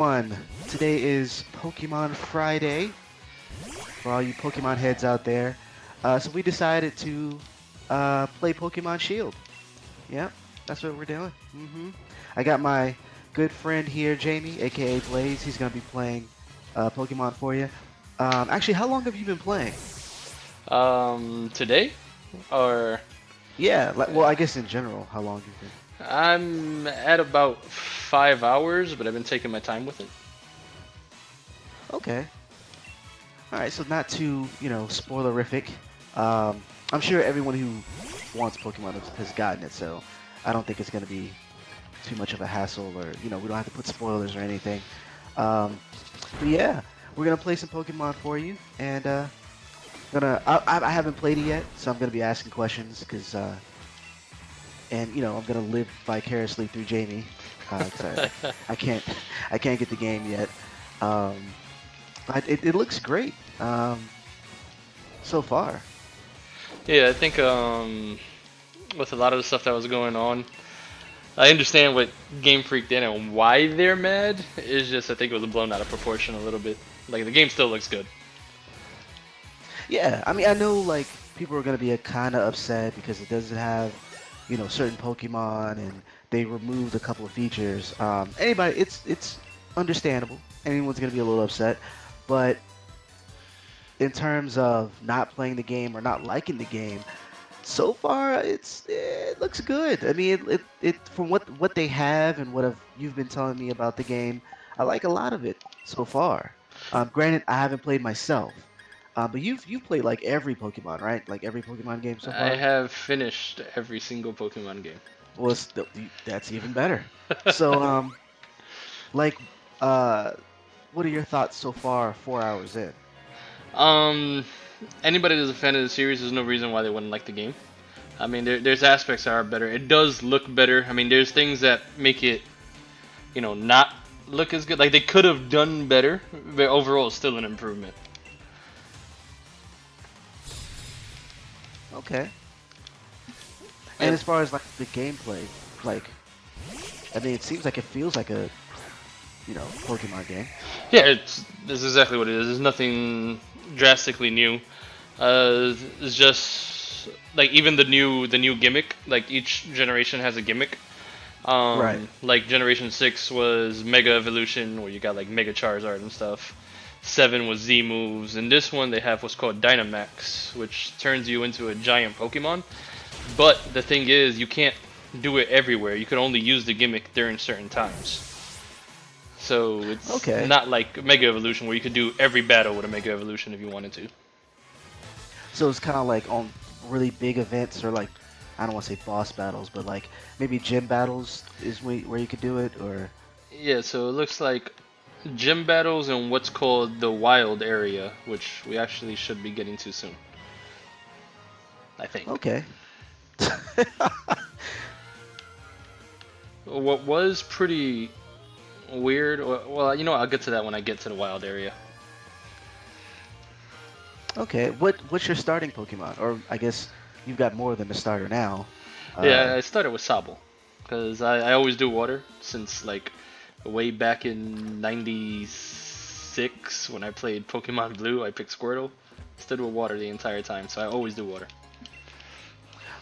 One. Today is Pokemon Friday for all you Pokemon heads out there. So we decided to play Pokemon Shield. Yep, that's what we're doing. I got my good friend here, Jamie, aka Blaze. He's gonna be playing Pokemon for you. Actually, how long have you been playing? Today? Or Yeah, well, I guess in general, how long you've been? I'm at about 5 hours, but I've been taking my time with it. Okay. All right, so not too, spoilerific. I'm sure everyone who wants Pokemon has gotten it, so I don't think it's going to be too much of a hassle, or we don't have to put spoilers or anything. Um, but yeah, we're gonna play some Pokemon for you, and I haven't played it yet, so I'm gonna be asking questions because and I'm gonna live vicariously through Jamie because I can't I can't get the game yet. Um, but it looks great so far. Yeah, I think with a lot of the stuff that was going on, I understand what Game Freak did and why they're mad. It's just I think it was blown out of proportion a little bit. Like the game still looks good. Yeah, I mean, I know like people are gonna be kind of upset because it doesn't have, certain Pokemon, and they removed a couple of features. It's understandable. Anyone's gonna be a little upset, but in terms of not playing the game or not liking the game, so far it looks good. I mean, it from what they have and you've been telling me about the game, I like a lot of it so far. Granted, I haven't played myself, but you've played like every Pokemon, right? Like every Pokemon game so I far. have finished every single Pokemon game. Well, that's even better. So, like, uh, what are your thoughts so far? 4 hours in. um, Anybody that's a fan of the series, there's no reason why they wouldn't like the game. I mean, there's aspects that are better. It does look better. I mean, there's things that make it not look as good. Like they could have done better, but overall, it's still an improvement. Okay. And And as far as like the gameplay, like, I mean, it seems like it feels like a Pokemon game. yeah, it's exactly what it is. There's nothing drastically new. It's just like even the new gimmick. Like each generation has a gimmick. Right. Like Generation 6 was Mega Evolution, where you got like Mega Charizard and stuff. 7 was Z moves, and this one they have what's called Dynamax, which turns you into a giant Pokemon. But the thing is, you can't do it everywhere. You can only use the gimmick during certain times. So it's Okay. not like Mega Evolution, where you could do every battle with a Mega Evolution if you wanted to. So it's kind of like on really big events, or like, I don't want to say boss battles, but like maybe gym battles is where you could do it, or Yeah, so it looks like gym battles in what's called the wild area, which we actually should be getting to soon, I think. okay. What was pretty weird, well, you know what, I'll get to that when I get to the wild area. Okay. What's your starting Pokemon? Or I guess you've got more than a starter now. Yeah, Uh, I started with Sable, because I always do water since like way back in '96 when I played Pokemon Blue. I picked Squirtle. Stood with water the entire time, so I always do water.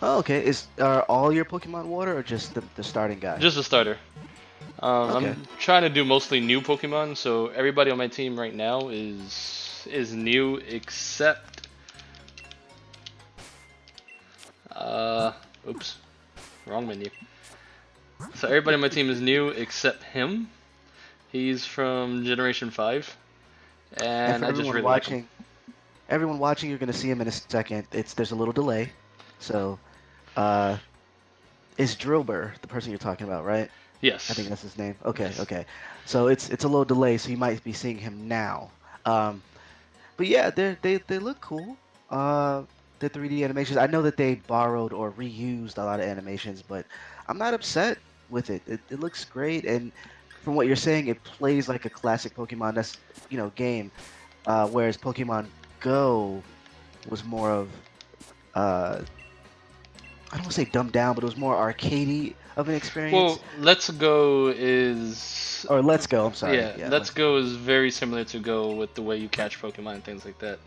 oh, okay. Are all your Pokemon water or just the starting guy? Just a starter. Okay. I'm trying to do mostly new Pokemon, so everybody on my team right now is new except uh oops, wrong menu. So everybody on my team is new except him. He's from Generation 5, And and for I just really like him. everyone watching, you're gonna see him in a second. There's a little delay. So, uh, is Drillbur the person you're talking about, right? I think Yes. that's his name. Okay, Yes. okay. So it's a little delay, so you might be seeing him now. Um, but yeah, they look cool. Uh, the 3D animations. I know that they borrowed or reused a lot of animations, but I'm not upset with it. It looks great, and from what you're saying, it plays like a classic Pokemon that's game. Whereas Pokemon Go was more of uh, I don't want to say dumbed down, but it was more arcadey, of an experience. Well, Let's Go is Or Let's Go. I'm sorry. yeah, Yeah, Let's Let's Go. Go is very similar to Go with the way you catch Pokemon and things like that.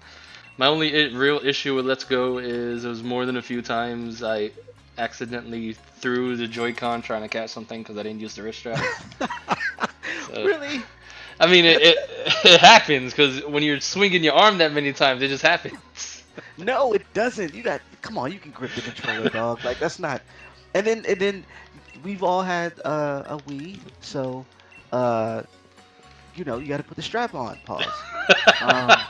My only real issue with Let's Go is it was more than a few times I accidentally threw the Joy-Con trying to catch something because I didn't use the wrist strap. So Really? I mean, That's it happens because when you're swinging your arm that many times, it just happens. no, it doesn't. You got come on. You can grip the controller, dog. Like that's not. And then we've all had a Wii, so uh, you got to put the strap on. Pause. Um,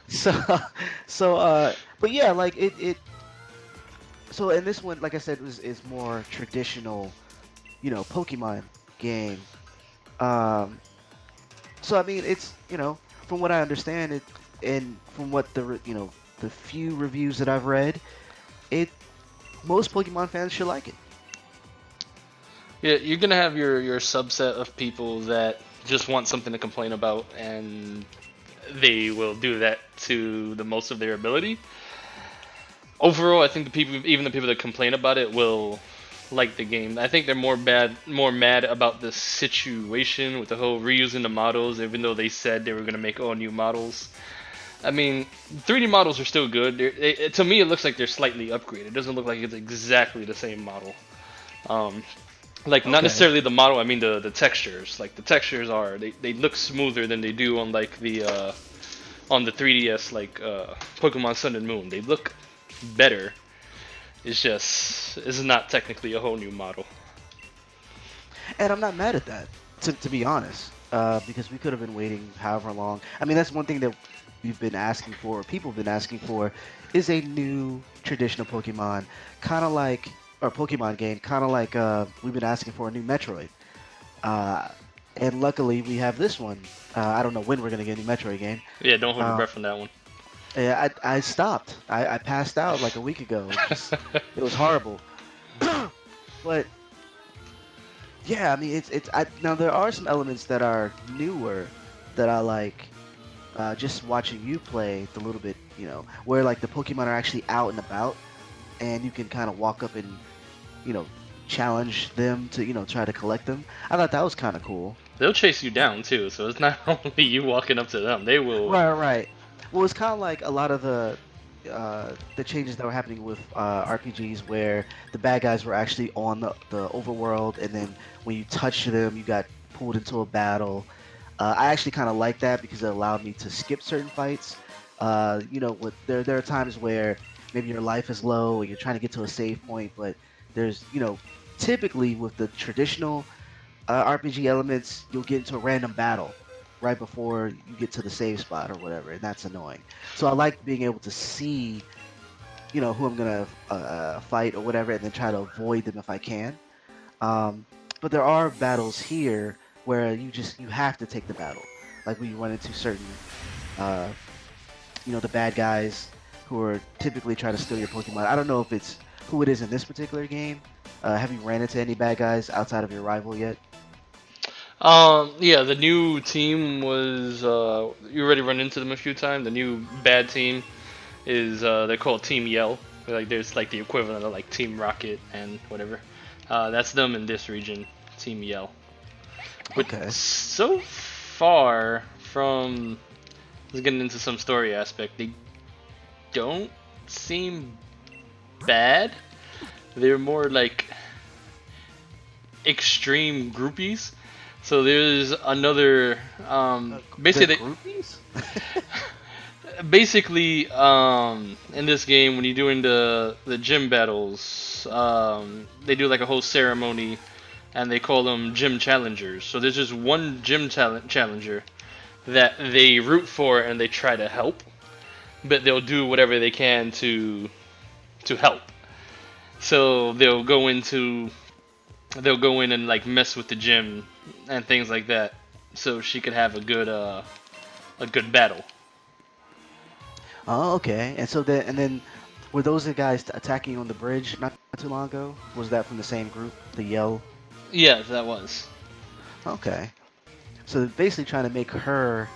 so but yeah, like it. So in this one, like I said, is more traditional, Pokemon game. Um, so I mean, it's from what I understand it, and from what the few reviews that I've read, it most Pokemon fans should like it. Yeah, you're gonna have your subset of people that just want something to complain about, and they will do that to the most of their ability. Overall, I think the people, even the people that complain about it, will like the game. I think they're more mad about the situation with the whole reusing the models, even though they said they were gonna make all new models. I mean, 3D models are still good. To me, it looks like they're slightly upgraded. It doesn't look like it's exactly the same model. Um, like not Okay. necessarily the model. I mean the textures. Like the textures they look smoother than they do on like the on the 3DS like Pokemon Sun and Moon. They look better. It's not technically a whole new model. And I'm not mad at that, to be honest, because we could have been waiting however long. I mean, that's one thing that we've been asking for, or people have been asking for, is a new traditional Pokemon, kind of like, or Pokemon game, kind of like we've been asking for a new Metroid. Uh, and luckily, we have this one. I don't know when we're going to get a new Metroid game. Yeah, don't hold your Uh, breath on that one. yeah, I stopped. I passed out like a week ago. It was horrible. But yeah, I mean, now there are some elements that are newer that I like. Just watching you play the little bit, where like the Pokemon are actually out and about, and you can kind of walk up and you know challenge them to try to collect them. I thought that was kind of cool. They'll chase you down too, so it's not only you walking up to them. They will. Right, right. Well, it's kind of like a lot of the changes that were happening with RPGs where the bad guys were actually on the overworld, and then when you touch them, you got pulled into a battle. I actually kind of like that because it allowed me to skip certain fights. There are times where maybe your life is low or you're trying to get to a save point, but there's typically with the traditional RPG elements, you'll get into a random battle right before you get to the save spot or whatever, and that's annoying. So I like being able to see, who I'm gonna fight or whatever, and then try to avoid them if I can. Um, but there are battles here where you have to take the battle, like when you run into certain, uh, the bad guys who are typically trying to steal your Pokemon. I don't know if it's who it is in this particular game. Have you ran into any bad guys outside of your rival yet? Yeah, the new team was. You already run into them a few times. The new bad team is they're called Team Yell. Like there's like the equivalent of like Team Rocket and whatever. That's them in this region, Team Yell. Which Okay. so far from let's getting into some story aspect, they don't seem bad. They're more like extreme groupies. So there's another They're basically groupies? in this game when you're doing the gym battles, they do like a whole ceremony and they call them gym challengers. So there's just one gym challenger that they root for and they try to help, but they'll do whatever they can to help. So they'll go in and like mess with the gym and things like that, so she could have a good battle. Oh, okay. And then were those the guys attacking you on the bridge not too long ago? Was that from the same group, the Yell? Yeah, that was. Okay. So they're basically trying to make her,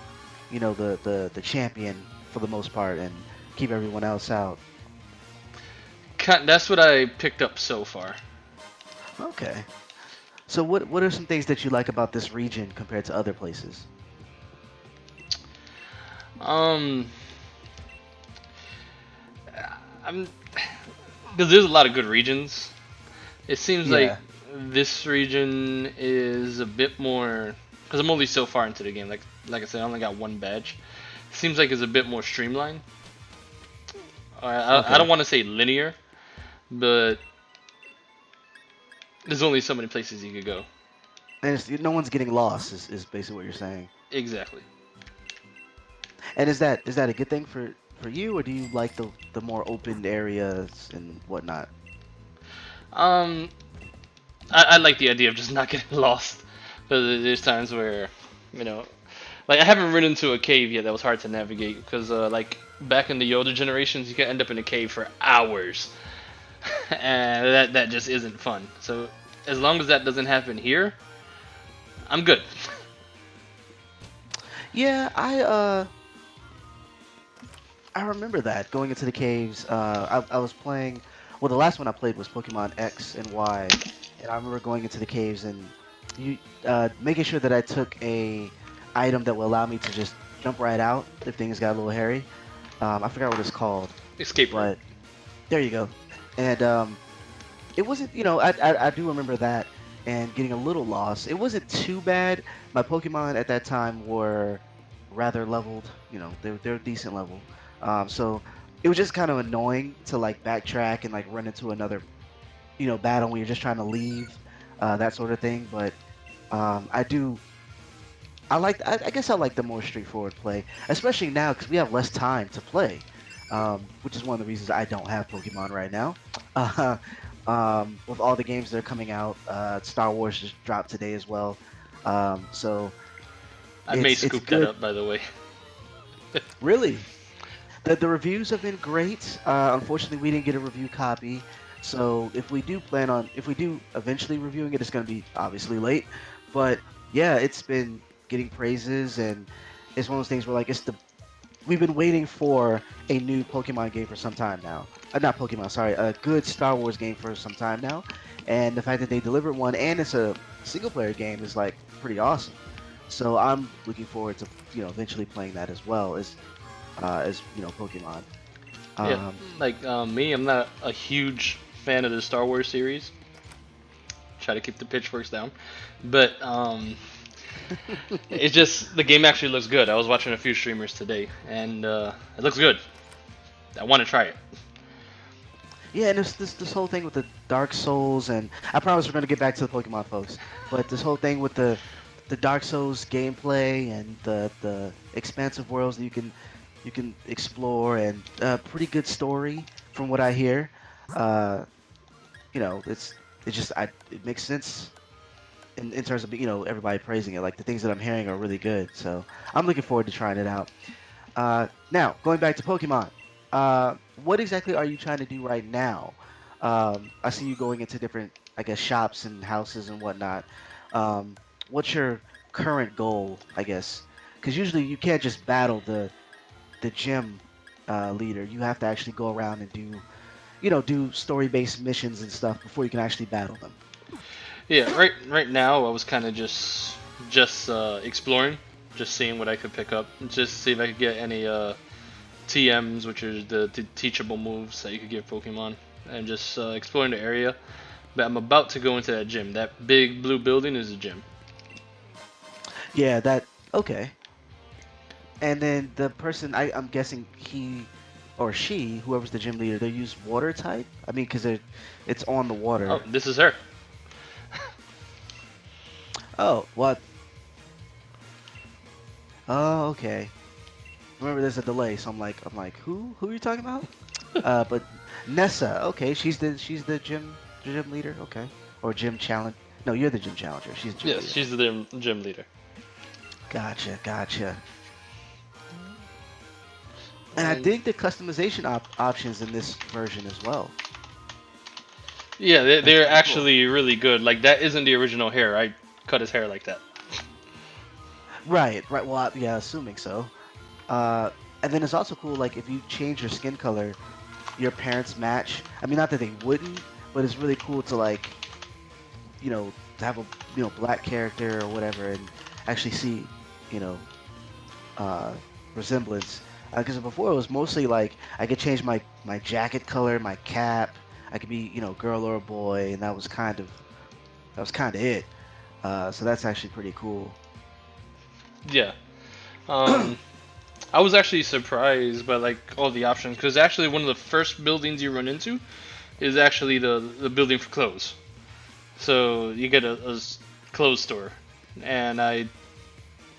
the champion for the most part and keep everyone else out. That's what I picked up so far. Okay. So what are some things that you like about this region compared to other places? Um, I'm because there's a lot of good regions. It seems like Yeah. this region is a bit more because I'm only so far into the game. Like I said, I only got one badge. Seems like it's a bit more streamlined. I don't Okay. want to say linear, but there's only so many places you could go. And no one's getting lost is basically what you're saying. Exactly. And is that a good thing for you, or do you like the more open areas and whatnot? Um, I like the idea of just not getting lost. Because there's times where, you know, like I haven't run into a cave yet that was hard to navigate. Because like back in the older generations, you could end up in a cave for hours, and that just isn't fun. So as long as that doesn't happen here, I'm good. Yeah, I remember that going into the caves. I was playing. Well, the last one I played was Pokemon X and Y, and I remember going into the caves and you making sure that I took a item that will allow me to just jump right out if things got a little hairy. I forgot what it's called, Escape rope. but there you go. And it wasn't, I do remember that and getting a little lost. It wasn't too bad. My Pokemon at that time were rather leveled. They're decent level. So it was just kind of annoying to like backtrack and like run into another, battle when you're just trying to leave, that sort of thing. But I do. I guess I like the more straightforward play, especially now because we have less time to play, which is one of the reasons I don't have Pokemon right now. Uh, with all the games that are coming out, Star Wars just dropped today as well. So I may it's scoop that good. up, by the way. Really, the reviews have been great. Unfortunately, we didn't get a review copy. So if we do eventually reviewing it, it's going to be obviously late. But yeah, it's been getting praises, and it's one of those things where like we've been waiting for a new Pokemon game for some time now. Not Pokemon, sorry, a good Star Wars game for some time now, and the fact that they delivered one and it's a single player game is like pretty awesome. So I'm looking forward to eventually playing that as well as Pokemon. Yeah, Um, like me, I'm not a huge fan of the Star Wars series. Try to keep the pitchforks down, but it's just the game actually looks good. I was watching a few streamers today, and it looks good. I want to try it. Yeah, and this whole thing with the Dark Souls, and I promise we're gonna get back to the Pokemon, folks. But this whole thing with the Dark Souls gameplay and the expansive worlds that you can explore, and pretty good story from what I hear. Uh, it's just it makes sense in terms of everybody praising it. Like the things that I'm hearing are really good, so I'm looking forward to trying it out. Now, going back to Pokemon, what exactly are you trying to do right now? I see you going into different, I guess, shops and houses and whatnot. What's your current goal, I guess? Because usually you can't just battle the gym leader. You have to actually go around and do story-based missions and stuff before you can actually battle them. Yeah, right now I was kind of just exploring, just seeing what I could pick up, just see if I could get any TMs, which are the teachable moves that you could give Pokemon, and just exploring the area. But I'm about to go into that gym. That big blue building is a gym. Yeah, that okay. And then the person, I'm guessing he or she, whoever's the gym leader, they use water type. I mean, because it's on the Oh, water. this is her. Oh, what? Oh, okay. Remember, there's a delay, so I'm like, who are you talking about? But Nessa, okay, she's the gym leader, okay, or gym challenge. No, you're the gym challenger. She's the gym Yes, leader. she's the gym leader. Gotcha, gotcha. And I And dig the customization options in this version as well. yeah, That's they're pretty cool. actually really good. Like that isn't the original hair. I cut his hair like that. Right, right. Well, yeah, assuming so. Uh, and then it's also cool, like if you change your skin color, your parents match. I mean, not that they wouldn't, but it's really cool to like to have a black character or whatever, and actually see you know uh, resemblance. Because before it was mostly like I could change my jacket color, my cap. I could be girl or a boy, and that was kind of it. So that's actually pretty cool. Yeah. Um, I was actually surprised by like all the options because actually one of the first buildings you run into is actually the building for clothes. So you get a clothes store, and I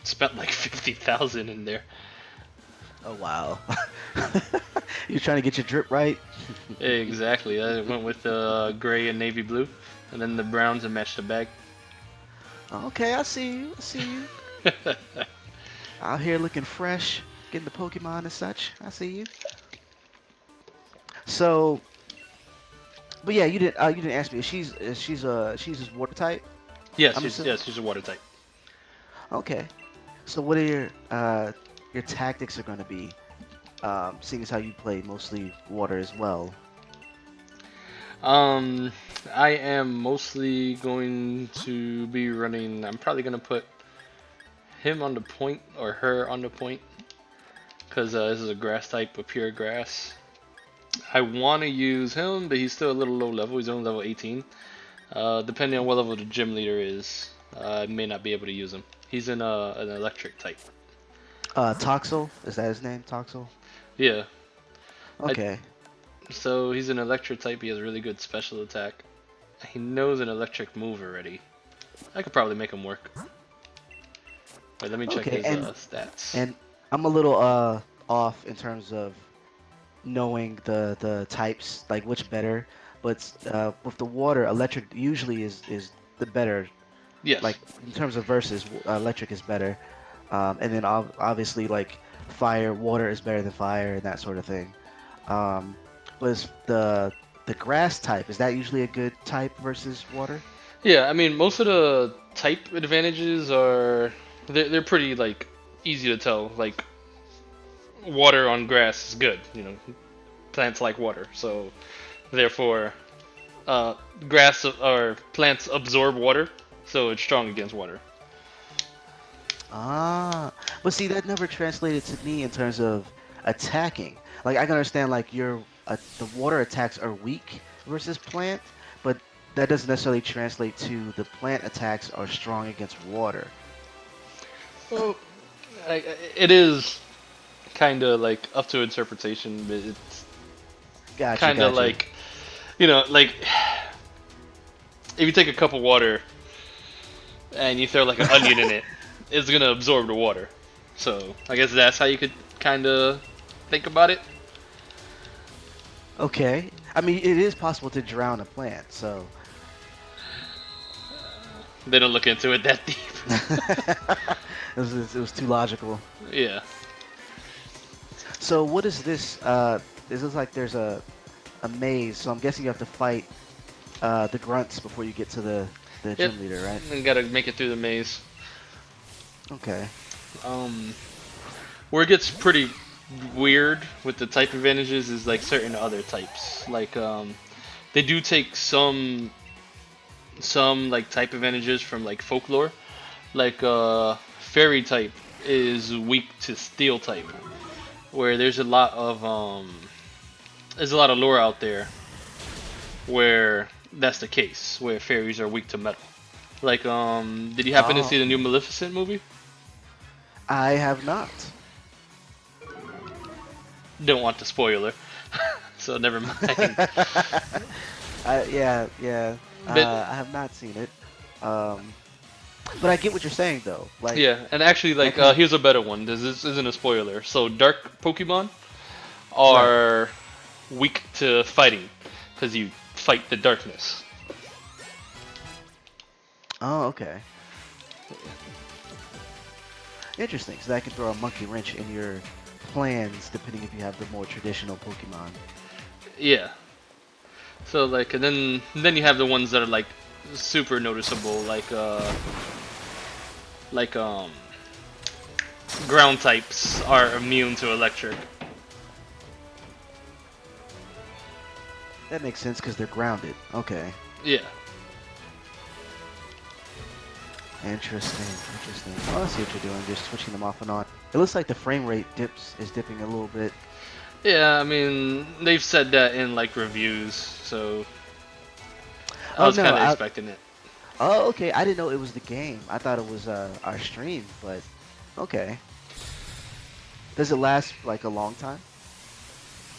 spent like 50,000 in there. Oh wow. You're trying to get your drip right? Exactly. I went with gray and navy blue, and then the browns to match the bag. Okay, I see you. I see you. Out here looking fresh, getting the Pokemon and such. I see you. So, but yeah, you didn't ask me. She's just water type. Yes, I'm assuming. she's a water type. Okay. So what are your tactics are going to be? Seeing as how you play mostly water as well. Um, I am mostly going to be running. I'm probably gonna put him on the point or her on the point because this is a grass type, a pure grass. I want to use him, but he's still a little low level. He's only level 18. Depending on what level the gym leader is, I may not be able to use him. He's in an electric type. Toxel, is that his name? Toxel. Yeah. I, Okay. so he's an electric type. He has really good special attack. He knows an electric move already. I could probably make him work. Wait, let me check Okay. his And stats. and I'm a little off in terms of knowing the types, like which better. But with the water, electric usually is the better. Yes. Like in terms of versus, electric is better. And then obviously like water is better than fire and that sort of thing. Um, was the grass type, is that usually a good type versus water? Yeah, I mean, most of the type advantages are they're pretty like easy to tell. Like water on grass is good. Plants like water, so therefore, uh, grass or plants absorb water, so it's strong against water. Ah, but see, that never translated to me in terms of attacking. Like I can understand like the water attacks are weak versus plant, but that doesn't necessarily translate to the plant attacks are strong against water. Well, it is kind of like up to interpretation, but it's Gotcha, kind of gotcha. like like if you take a cup of water and you throw like an onion in it, it's gonna absorb the water. So I guess that's how you could kind of think about it. Okay. I mean, it is possible to drown a plant, so They don't look into it that deep. it was too logical. Yeah. So what is this? This looks like there's a maze, so I'm guessing you have to fight the grunts before you get to the Yep. gym leader, right? And gotta make it through the maze. Okay. Um, where it gets pretty weird with the type advantages is like certain other types. Like they do take some like type advantages from like folklore. Like fairy type is weak to steel type, where there's a lot of lore out there where that's the case, where fairies are weak to metal. Like did you happen to see Oh, the new Maleficent movie? I have not. Don't want to spoiler, so never mind. Yeah, yeah. But I have not seen it. Um, but I get what you're saying though. Like yeah, and actually, that like kind of here's a better one. This isn't a spoiler. So dark Pokemon right. are weak to fighting because you fight the darkness. Oh, okay. Interesting. So that can throw a monkey wrench in your plans, depending if you have the more traditional Pokemon. Yeah. So like, and then you have the ones that are like super noticeable, like ground types are immune to electric. That makes sense because they're grounded. Okay. Yeah. Interesting, interesting. Oh, I see what you're doing, just switching them off and on. It looks like the frame rate is dipping a little bit. Yeah, I mean they've said that in like reviews, so I Oh was no, kind of expecting it. oh okay, I didn't know it was the game. I thought it was our stream, but okay. Does it last like a long time?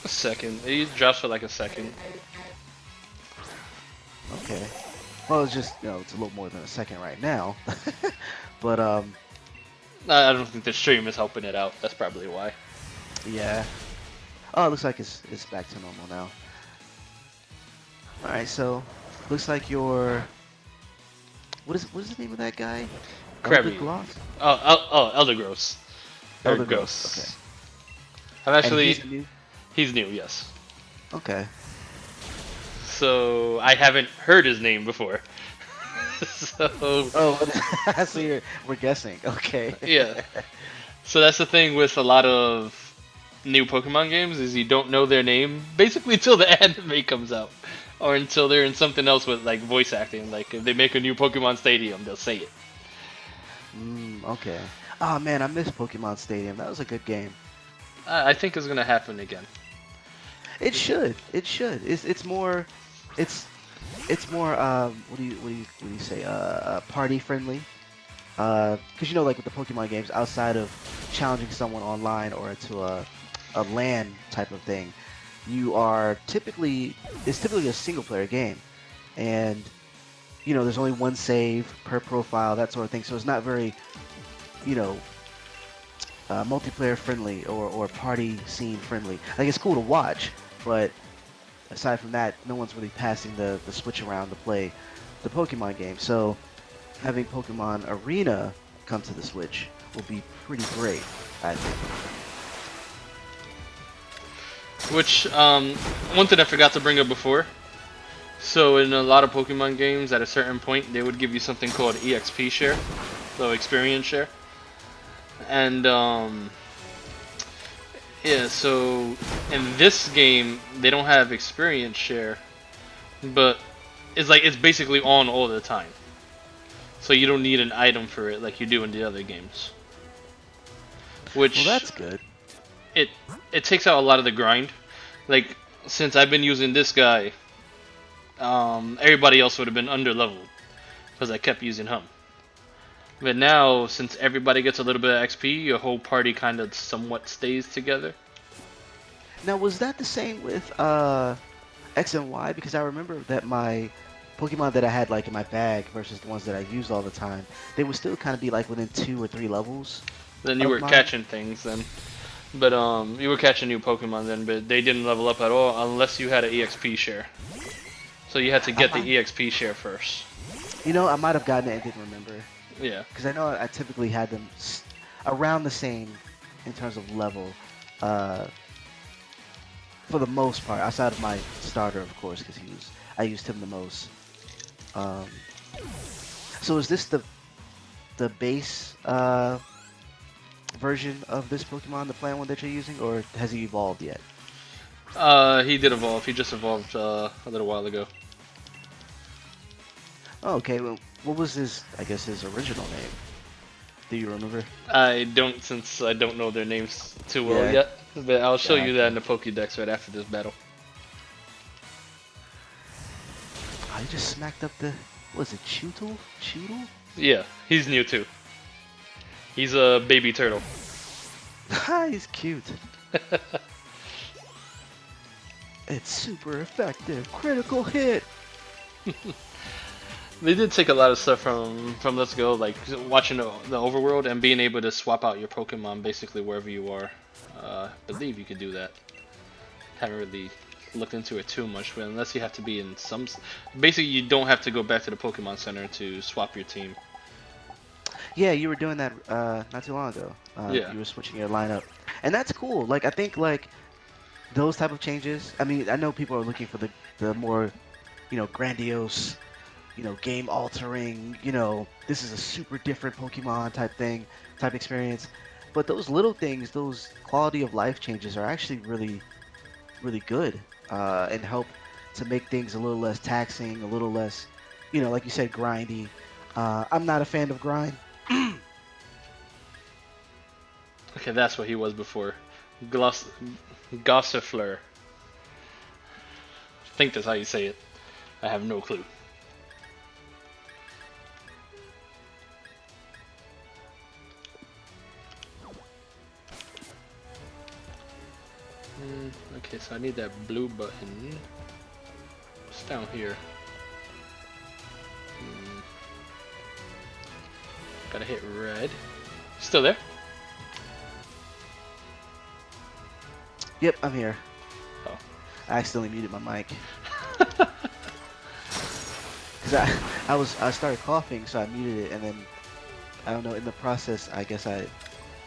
A second, it drops for like a second. Okay. Well, it's just, it's a little more than a second right now. But I don't think the stream is helping it out. That's probably why. yeah. Oh, it looks like it's back to normal now. All right, so looks like your what is the name of that guy? Elder Krabby. Gloss? Oh, Elder Gross. Or Elder Gross. Okay. Ghosts. I'm And actually he's new. he's new, yes. Okay. So I haven't heard his name before. So Oh, so we're guessing. Okay. yeah. So that's the thing with a lot of new Pokemon games is you don't know their name basically till the anime comes out, or until they're in something else with like voice acting. Like if they make a new Pokemon Stadium, they'll say it. Okay. Oh man, I miss Pokemon Stadium. That was a good game. I think it's gonna happen again. It should. It should. It's it's more what do you say? Party friendly. Because like with the Pokemon games, outside of challenging someone online or into a LAN type of thing, it's typically a single player game, and there's only one save per profile, that sort of thing. So it's not very you know multiplayer friendly or party scene friendly. Like it's cool to watch, but aside from that, no one's really passing the switch around to play the Pokemon game. So having Pokemon Arena come to the Switch will be pretty great, I think. Which one thing I forgot to bring up before. So in a lot of Pokemon games, at a certain point, they would give you something called EXP share, so experience share, and yeah. So in this game, they don't have experience share, but it's basically on all the time. So you don't need an item for it like you do in the other games. Well, Which that's good. it it takes out a lot of the grind. Like since I've been using this guy, everybody else would have been under leveled because I kept using him. But now, since everybody gets a little bit of XP, your whole party kind of somewhat stays together. Now, was that the same with X and Y? Because I remember that my Pokemon that I had like in my bag versus the ones that I used all the time, they would still kind of be like within 2 or 3 levels Then you of were mine. catching things then. But you were catching new Pokemon then, but they didn't level up at all unless you had an EXP share. So you had to I get the might, EXP share first. I might have gotten it and didn't remember Yeah. because I know I typically had them around the same in terms of level. Uh, for the most part, outside of my starter, of course, because I used him the most. Um, so is this the base version of this Pokemon, the plan one that you're using, or has he evolved yet? He did evolve. He just evolved a little while ago. Oh, okay. Well, what was I guess his original name? Do you remember? I don't, since I don't know their names too well Yeah, yet. But I'll show you that in gotcha. the Pokédex right after this battle. Oh, he just smacked up was it Chewtle? Chewtle? Yeah, he's new too. He's a baby turtle. He's cute. It's super effective. Critical hit. They did take a lot of stuff from Let's Go, like watching the overworld and being able to swap out your Pokemon basically wherever you are. I believe you could do that. Haven't really looked into it too much, but unless you have to be in some. Basically, you don't have to go back to the Pokemon Center to swap your team. Yeah, you were doing that not too long ago. Yeah. You were switching your lineup, and that's cool. Like I think like those type of changes. I mean, I know people are looking for the more grandiose, game altering. This is a super different Pokemon type experience. But those little things, those quality of life changes, are actually really really good and help to make things a little less taxing, a little less, like you said, grindy. I'm not a fan of grind. Okay, that's what he was before. Gloss Gossifleur. I think that's how you say it. I have no clue. Okay, so I need that blue button. What's down here? Hmm, gotta hit red. Still there? Yep, I'm here. Oh. I accidentally muted my mic because I started coughing, so I muted it, and then I don't know. In the process, I guess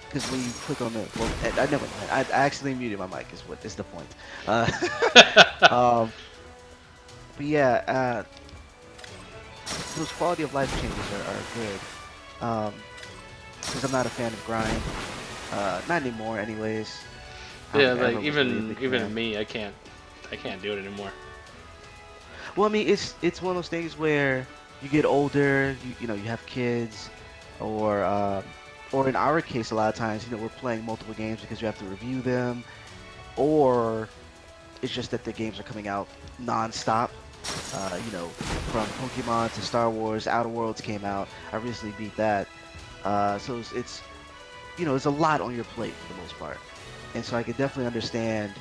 because when you click on the well, I never mind. I accidentally muted my mic. Is what is the point? Uh, um, but yeah, those quality of life changes are good. Because I'm not a fan of grind. Not anymore, anyways. I don't Yeah, think I like ever was really a even big even fan. me, I can't do it anymore. Well, I mean, it's one of those things where you get older, you have kids, or or in our case, a lot of times, we're playing multiple games because you have to review them, or it's just that the games are coming out nonstop. From Pokemon to Star Wars, Outer Worlds came out. I recently beat that. So it's a lot on your plate for the most part. And so I could definitely understand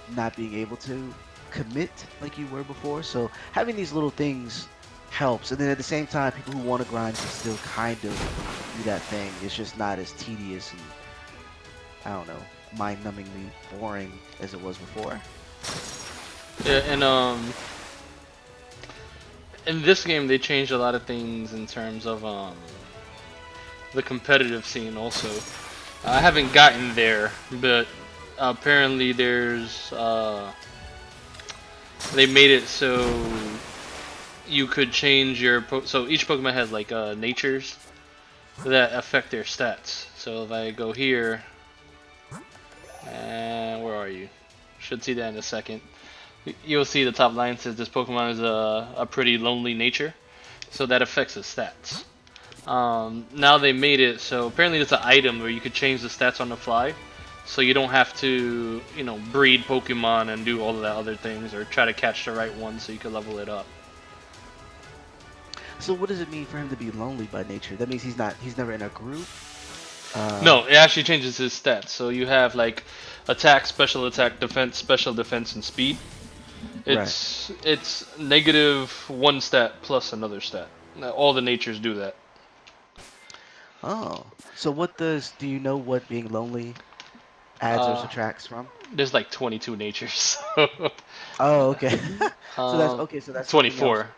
not being able to commit like you were before. So having these little things helps. And then at the same time, people who want to grind can still kind of do that thing. It's just not as tedious and, I don't know, mind-numbingly boring as it was before. Yeah, and in this game they changed a lot of things in terms of the competitive scene also. I haven't gotten there, but apparently they made it so you could change so each Pokemon has like natures that affect their stats. So if I go here, and where are you? Should see that in a second. You'll see the top line says this Pokemon is a pretty lonely nature, so that affects his stats. Now they made it so apparently there's an item where you could change the stats on the fly, so you don't have to, breed Pokemon and do all of that other things or try to catch the right one so you can level it up. So what does it mean for him to be lonely by nature? That means he's never in a group. No, it actually changes his stats. So you have like attack, defense, special defense, and speed. Right. It's negative one stat plus another stat. Now, all the natures do that. Oh. So do you know what being lonely adds or Uh, subtracts from? there's like 22 natures. So, Oh, okay. So that's um, okay. So that's something else. 24.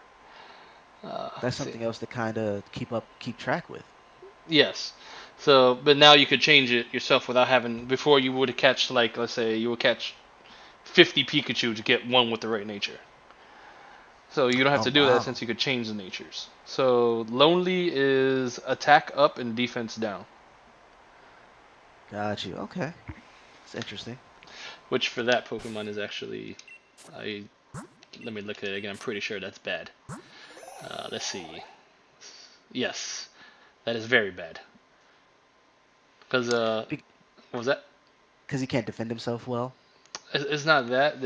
That's Let's see. something else to kind of keep track with. Yes. So, but now you could change it yourself without having. Before you would catch like, let's say you would catch 50 Pikachu to get one with the right nature. So you don't have Oh, to do that since wow. you could change the natures. So lonely is attack up and defense down, Got you. Okay. It's interesting. which for that Pokemon is actually I let me look at it again. I'm pretty sure that's bad. Let's see. Yes, that is very bad. Cause what was that? Because he can't defend himself well. It's not that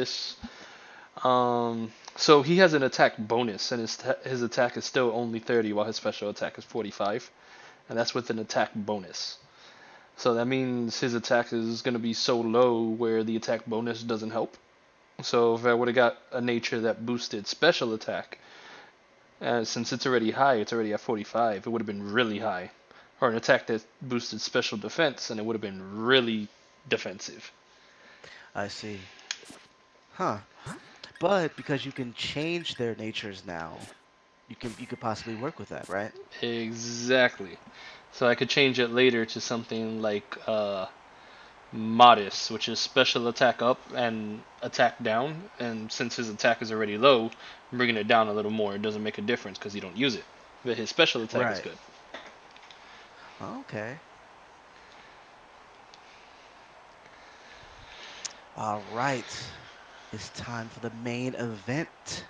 so he has an attack bonus and his attack is still only 30 while his special attack is 45, and that's with an attack bonus. So that means his attack is going to be so low where the attack bonus doesn't help. So if I would have got a nature that boosted special attack, since it's already high, it's already at 45, it would have been really high. Or an attack that boosted special defense, and it would have been really defensive. I see. Huh. But because you can change their natures now, you could possibly work with that, right? Exactly. So I could change it later to something like Modest, which is special attack up and attack down. And since his attack is already low, bringing it down a little more it doesn't make a difference because you don't use it. But his special attack is Right. good. Okay. All right. It's time for the main event.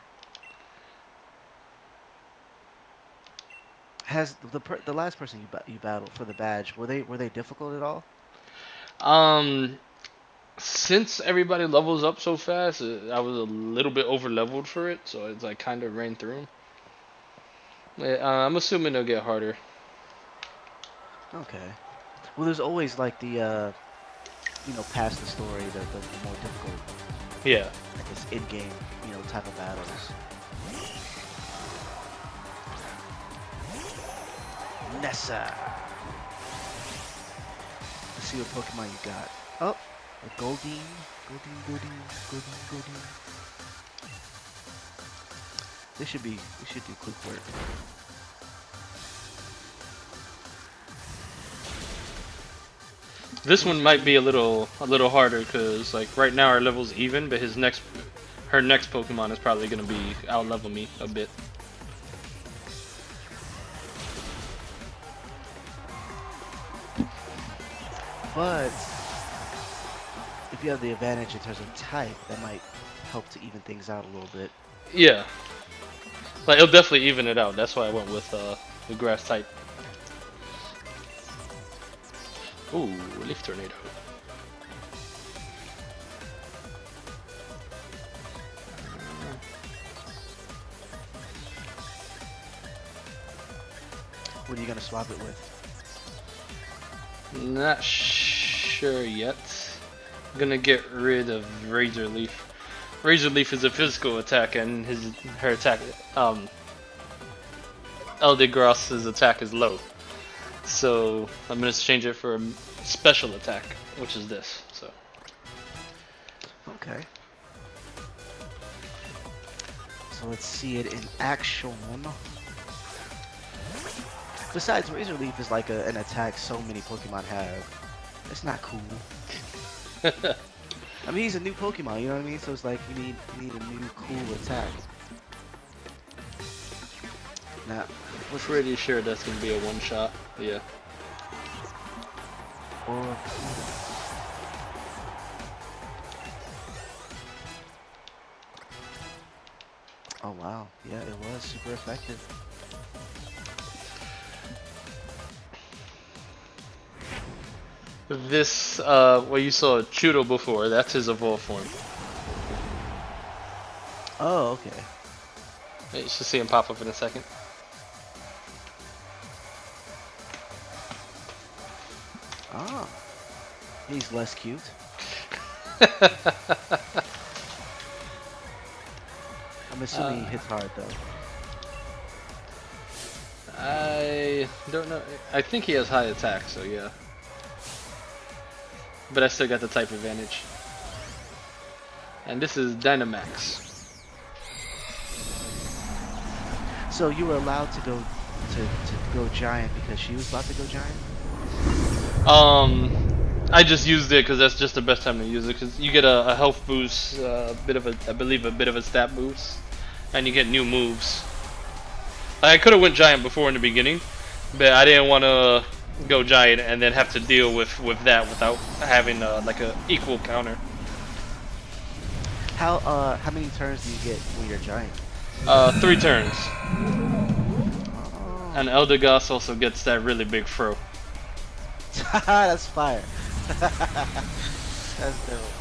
Has the last person you battled for the badge, were they difficult at all? Um, since everybody levels up so fast, I was a little bit over leveled for it, so it's like kind of ran through 'em. I'm assuming they'll get harder. Okay. Well, there's always like the past the story, the more difficult, Yeah. I guess, in-game, type of battles. Nessa. Let's see what Pokemon you got. Oh, a Goldeen. Goldeen, Goldeen, Goldeen, Goldeen. We should do quick work. This What one is it might be doing? a little harder because like right now our level's even, but her next Pokemon is probably gonna be out level me a bit. But if you have the advantage in terms of type, that might help to even things out a little bit. Yeah, like it'll definitely even it out. That's why I went with the grass type. Ooh, leaf tornado. What are you gonna swap it with? Not sure yet. I'm gonna get rid of Razor Leaf. Razor Leaf is a physical attack, and her attack, Eldegoss's attack is low. So I'm gonna change it for a special attack, which is this. So Okay. So let's see it in action. Besides, Razor Leaf is like an attack so many Pokemon have. It's not cool. I mean, he's a new Pokemon, you know what I mean? So it's like you need a new cool attack. Now, what's this? pretty sure that's gonna be a one shot. Yeah. Or oh wow, yeah, it was super effective. This, well, you saw Chudo before. That's his evolved form. Oh, okay. You should see him pop up in a second. Ah, he's less cute. I'm assuming he hits hard though. I don't know. I think he has high attack, so yeah. But I still got the type advantage. And this is Dynamax. So you were allowed to go giant because she was about to go giant? I just used it because that's just the best time to use it. Because you get a health boost, I believe a bit of a stat boost, and you get new moves. I could have went giant before in the beginning, but I didn't want to go giant and then have to deal with that without having like a equal counter. How many turns do you get when you're giant? 3 turns, Oh, and Eldegoss also gets that really big throw. that's fire. That's dope.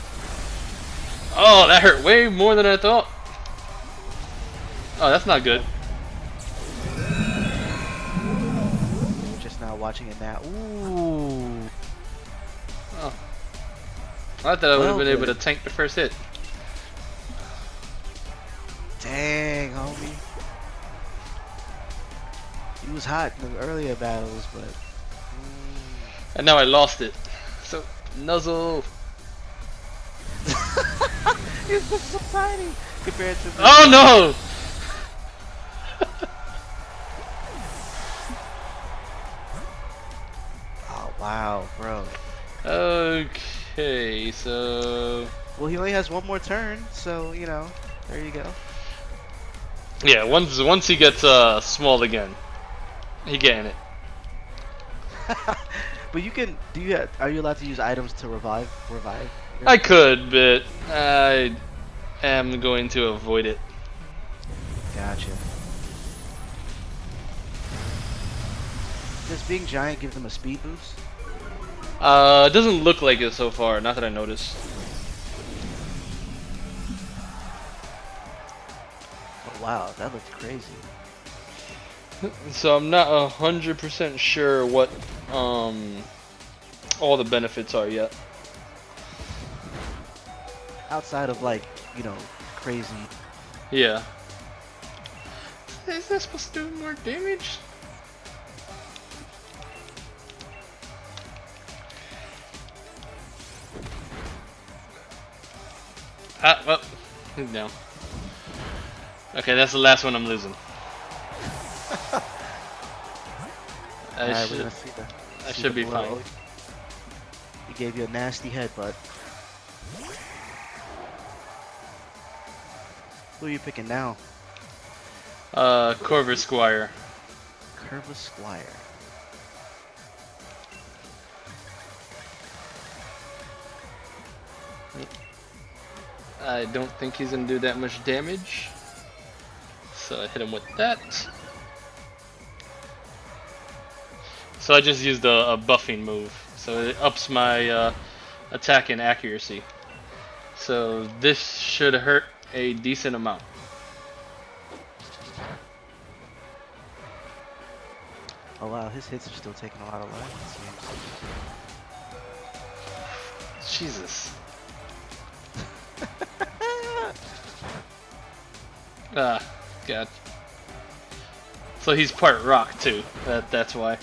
Oh, that hurt way more than I thought. Oh, that's not good. Yep. We're just now watching it now. Ooh. Oh, I thought I would have Well been able to then. tank the first hit. Dang, homie. He was hot in the earlier battles, but. And now I lost it. So, nuzzle. He's just so tiny compared to the. Oh no! Oh wow, bro. Okay, so Well, he only has one more turn, so there you go. yeah, once he gets small again, he getting it. But you can. Are you allowed to use items to revive? I could, but I am going to avoid it. Gotcha. Does being giant give them a speed boost? It doesn't look like it so far. Not that I noticed. Oh wow, that looked crazy. So I'm not 100% sure what all the benefits are yet. Outside of like, crazy. Yeah. Is that supposed to do more damage? Ah, well, he's down. Okay, that's the last one I'm losing. All I right, we're should, gonna I see should the be fine. blow. He gave you a nasty headbutt. Who are you picking now? Corvus Squire. Curva Squire. I don't think he's gonna do that much damage. So I hit him with that. So I just used a buffing move. So it ups my attack and accuracy. So this should hurt a decent amount. Oh wow, his hits are still taking a lot of life, Jesus. it seems. Ah, God. So he's part rock too. That's why.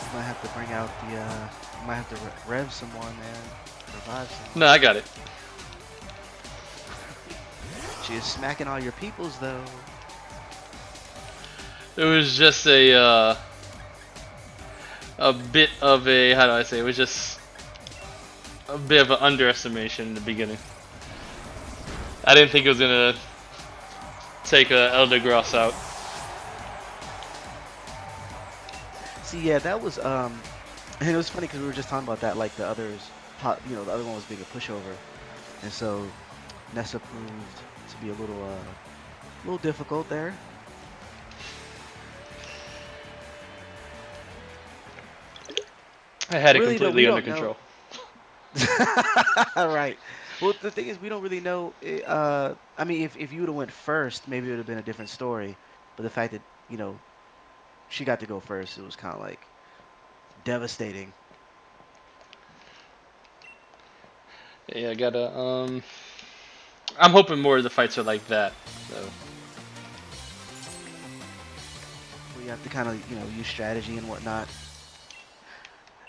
You might have to bring out the, you might have to rev someone, man. Revive No, someone. I got it. She is smacking all your peoples, though. It was just a bit of a, how do I say? It was just a bit of an underestimation in the beginning. I didn't think it was gonna take Elder Gross out. See, yeah, that was, and it was funny because we were just talking about that, like the others, the other one was being a pushover. And so Nessa proved to be a little difficult there. I had it Really, though, we completely under don't know. control. Right. Well, the thing is, we don't really know. I mean, if you would have went first, maybe it would have been a different story. But the fact that she got to go first, it was kind of like devastating. Yeah, I gotta. I'm hoping more of the fights are like that. So Where you have to kind of use strategy and whatnot.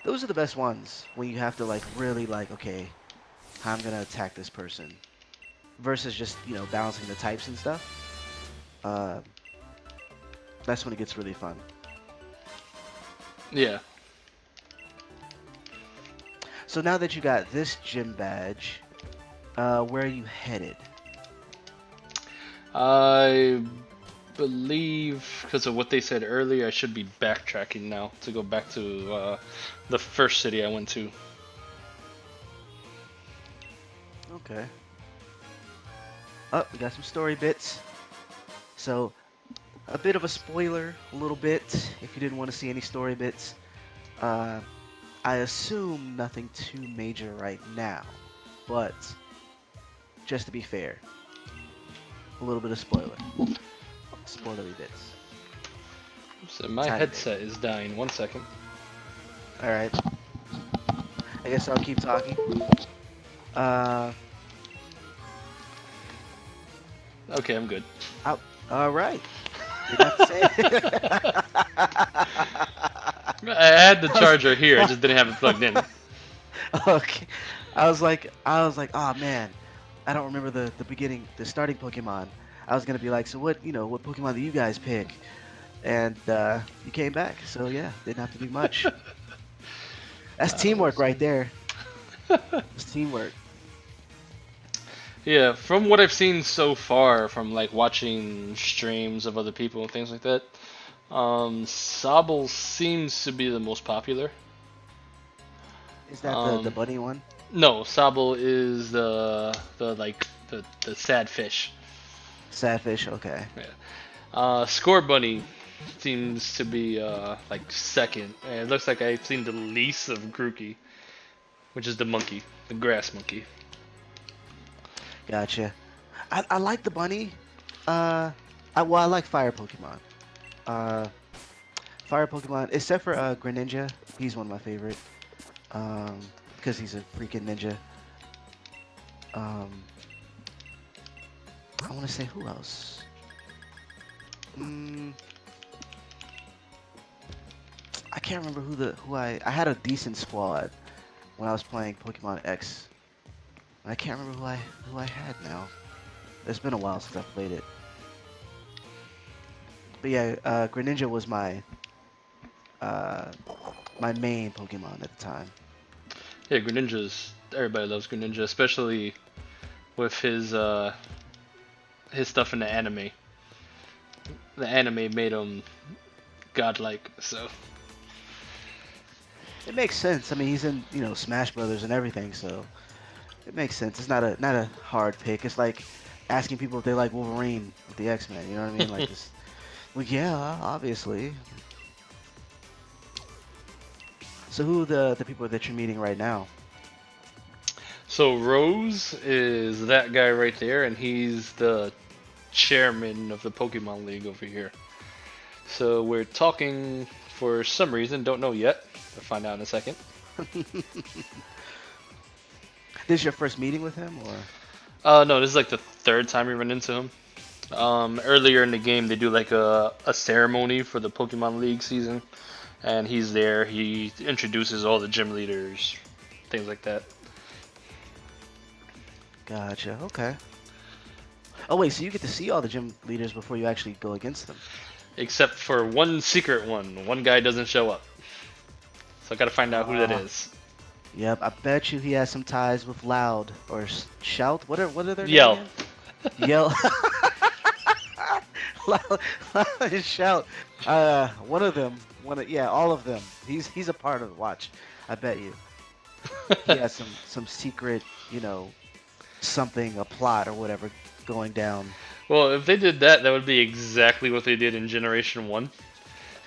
Those are the best ones when you have to like really like, okay, how I'm gonna attack this person versus just balancing the types and stuff. Uh, that's when it gets really fun. yeah, So now that you got this gym badge, where are you headed? I believe because of what they said earlier, I should be backtracking now to go back to the first city I went to. Okay. Oh, we got some story bits. So a bit of a spoiler, a little bit, if you didn't want to see any story bits. Uh, I assume nothing too major right now, but just to be fair, a little bit of spoilery bits, So my tiny bit. headset is dying. 1 second. All right, I guess I'll keep talking. Uh, Okay, I'm good. out. All right, didn't have to say it. I had the I was, charger here. I just didn't have it plugged in. okay, oh man, I don't remember the starting Pokemon. I was gonna be like, so what Pokemon do you guys pick? And you came back, so yeah, didn't have to do much. That's teamwork right Awesome. there. It's teamwork. Yeah, from what I've seen so far, from like watching streams of other people and things like that, Sobble seems to be the most popular. Is that the Um, bunny one? no, Sobble is the sad fish. Sadfish. Okay. Yeah. Score Bunny. seems to be like second, and it looks like I've seen the least of Grookey, which is the monkey, the grass monkey. Gotcha. I like the bunny. I like fire Pokemon. Uh, Fire Pokemon, except for Greninja. He's one of my favorite. Because he's a freaking ninja. Um, I want to say who else? Mm, I can't remember who I had a decent squad when I was playing Pokemon X. I can't remember who I had now. It's been a while since I played it. But yeah, Greninja was uh my main Pokemon at the time. Yeah, Greninja's everybody loves Greninja, especially with his stuff in the anime. The anime made him godlike, so It makes sense. I mean, he's in Smash Brothers and everything, so it makes sense. It's not a hard pick. It's like asking people if they like Wolverine with the X-Men. You know what I mean? Like this. Well, yeah, obviously. So who are the people that you're meeting right now? so Rose is that guy right there, and he's the chairman of the Pokemon League over here. So we're talking for some reason, don't know yet. We'll find out in a second. This is your first meeting with him, or? No, this is like the third time we run into him. Earlier in the game, they do like a ceremony for the Pokemon League season, and he's there. He introduces all the gym leaders, things like that. Gotcha. Okay. Oh wait, so you get to see all the gym leaders before you actually go against them? Except for one secret one. One guy doesn't show up, so I gotta find out who that Uh, is. yep. I bet you he has some ties with Loud or Shout. What are their name Yell. again? Yell. Loud, Loud and Shout. One of them. Yeah, all of them. He's a part of the watch. I bet you. He has some secret, something, a plot or whatever going down. Well, if they did that, that would be exactly what they did in Generation 1.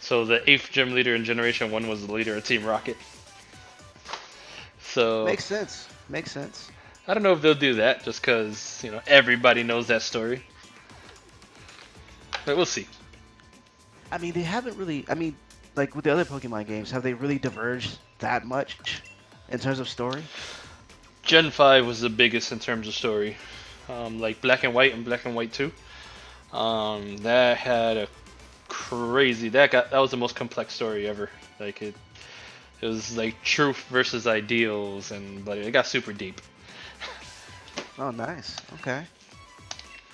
So the 8th gym leader in Generation 1 was the leader of Team Rocket. So Makes sense. Makes sense. I don't know if they'll do that just because, everybody knows that story. But we'll see. I mean, they haven't really. I mean, like with the other Pokemon games, have they really diverged that much in terms of story? Gen 5 was the biggest in terms of story. Like Black and White and Black and White 2. That had a crazy. That was the most complex story ever. Like it was like truth versus ideals, and but it got super deep. Oh, nice. Okay.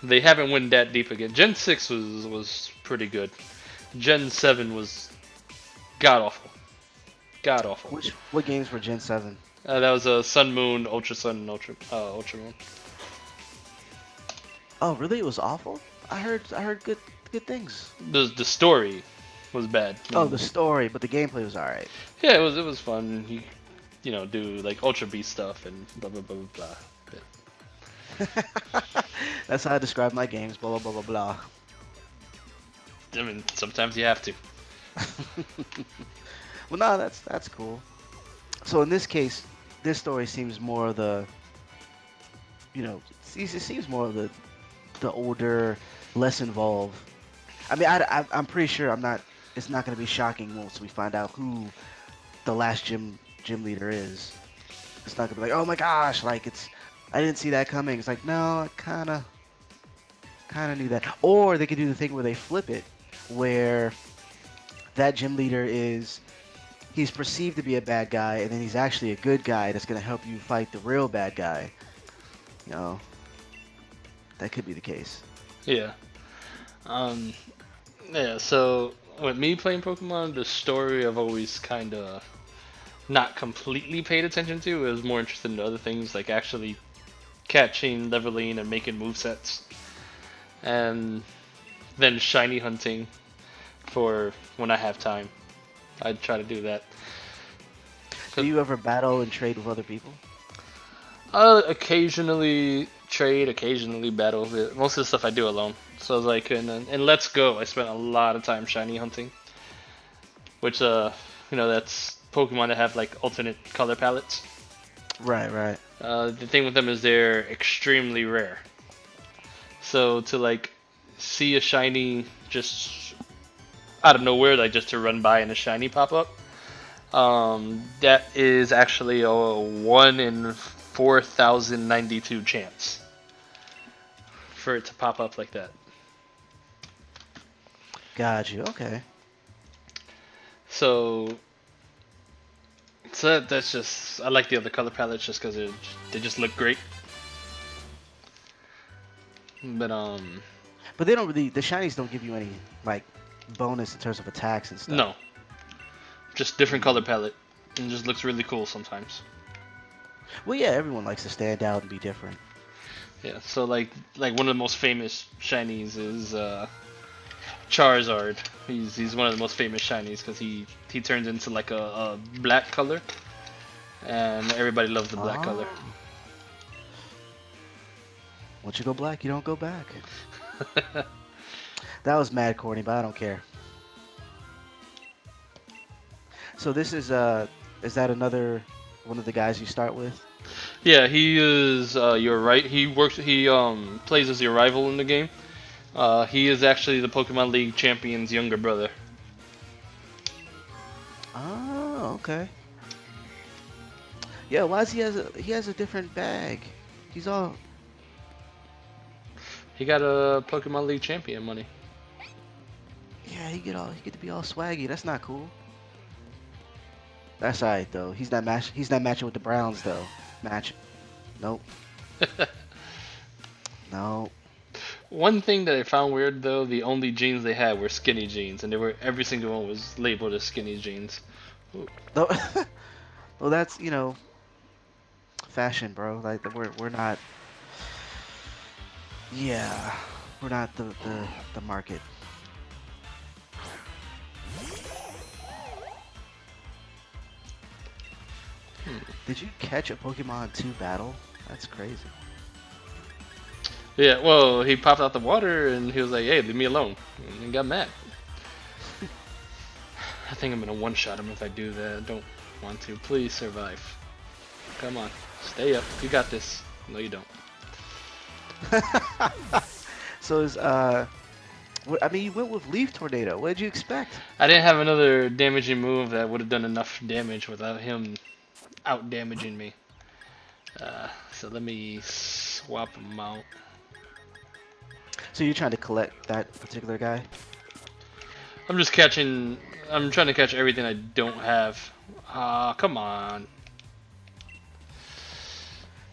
They haven't went that deep again. Gen 6 was pretty good. Gen 7 was god awful. God awful. What games were Gen 7? That was a Sun Moon, Ultra Sun, and Ultra Moon. Oh, really? It was awful. I heard good things. The story was bad. Oh, the story, but the gameplay was all right. Yeah, it was fun. Do like Ultra Beast stuff and blah blah blah blah blah. That's how I describe my games. Blah blah blah blah I mean, sometimes you have to. blah. Well, no, that's cool. So in this case, this story seems more of the, it seems more of the older, less involved. I mean, I'm pretty sure I'm not. It's not going to be shocking once we find out who the last gym leader is. It's not going to be like, oh my gosh, like I didn't see that coming. It's like, no, I kind of knew that. Or they could do the thing where they flip it, where that gym leader he's perceived to be a bad guy, and then he's actually a good guy that's going to help you fight the real bad guy. You know, that could be the case. Yeah. Um. Yeah. So with me playing Pokemon, the story I've always kind of not completely paid attention to. I was more interested in other things like actually catching, leveling, and making movesets, and then shiny hunting for when I have time. I'd try to do that. Do you ever battle and trade with other people? Occasionally trade, occasionally battle. Most of the stuff I do alone. So I was like, in Let's Go, I spent a lot of time shiny hunting, which that's Pokemon that have like alternate color palettes. Right, right. The thing with them is they're extremely rare. So to like see a shiny just out of nowhere, like just to run by and a shiny pop up, that is actually a 1 in 4,092 chance for it to pop up like that. Got you. Okay. So, that's just I like the other color palettes just because they just look great. But But they don't really. The shinies don't give you any like bonus in terms of attacks and stuff. no, just different color Mm. palette, and just looks really cool sometimes. Well, yeah, everyone likes to stand out and be different. Yeah, so like one of the most famous shinies is Charizard. He's one of the most famous shinies because he turns into like a black color, and everybody loves the black color. Oh. Once you go black, you don't go back. That was mad corny, but I don't care. So this is that another one of the guys you start with? Yeah, he is. You're right. He plays as your rival in the game. He is actually the Pokemon League champion's younger brother. Oh, okay. Yeah, why is he has a different bag? He's all He got a Pokemon League champion money. yeah, he get to be all swaggy. That's not cool. That's alright though. He's not matching with the Browns though. Match. Nope. No. One thing that I found weird though, the only jeans they had were skinny jeans, and every single one was labeled as skinny jeans. Ooh. No. Well, that's fashion, bro. Like we're not. Yeah, we're not the market. Did you catch a Pokemon 2 battle? That's crazy. Yeah, well, he popped out the water and he was like, "Hey, leave me alone," and he got mad. I think I'm gonna one-shot him if I do that. I don't want to. Please survive. Come on, stay up. You got this. No, you don't. So I mean, you went with Leaf Tornado. What did you expect? I didn't have another damaging move that would have done enough damage without him out damaging me. So let me swap him out. So you're trying to collect that particular guy? I'm just catching. I'm trying to catch everything I don't have. Come on.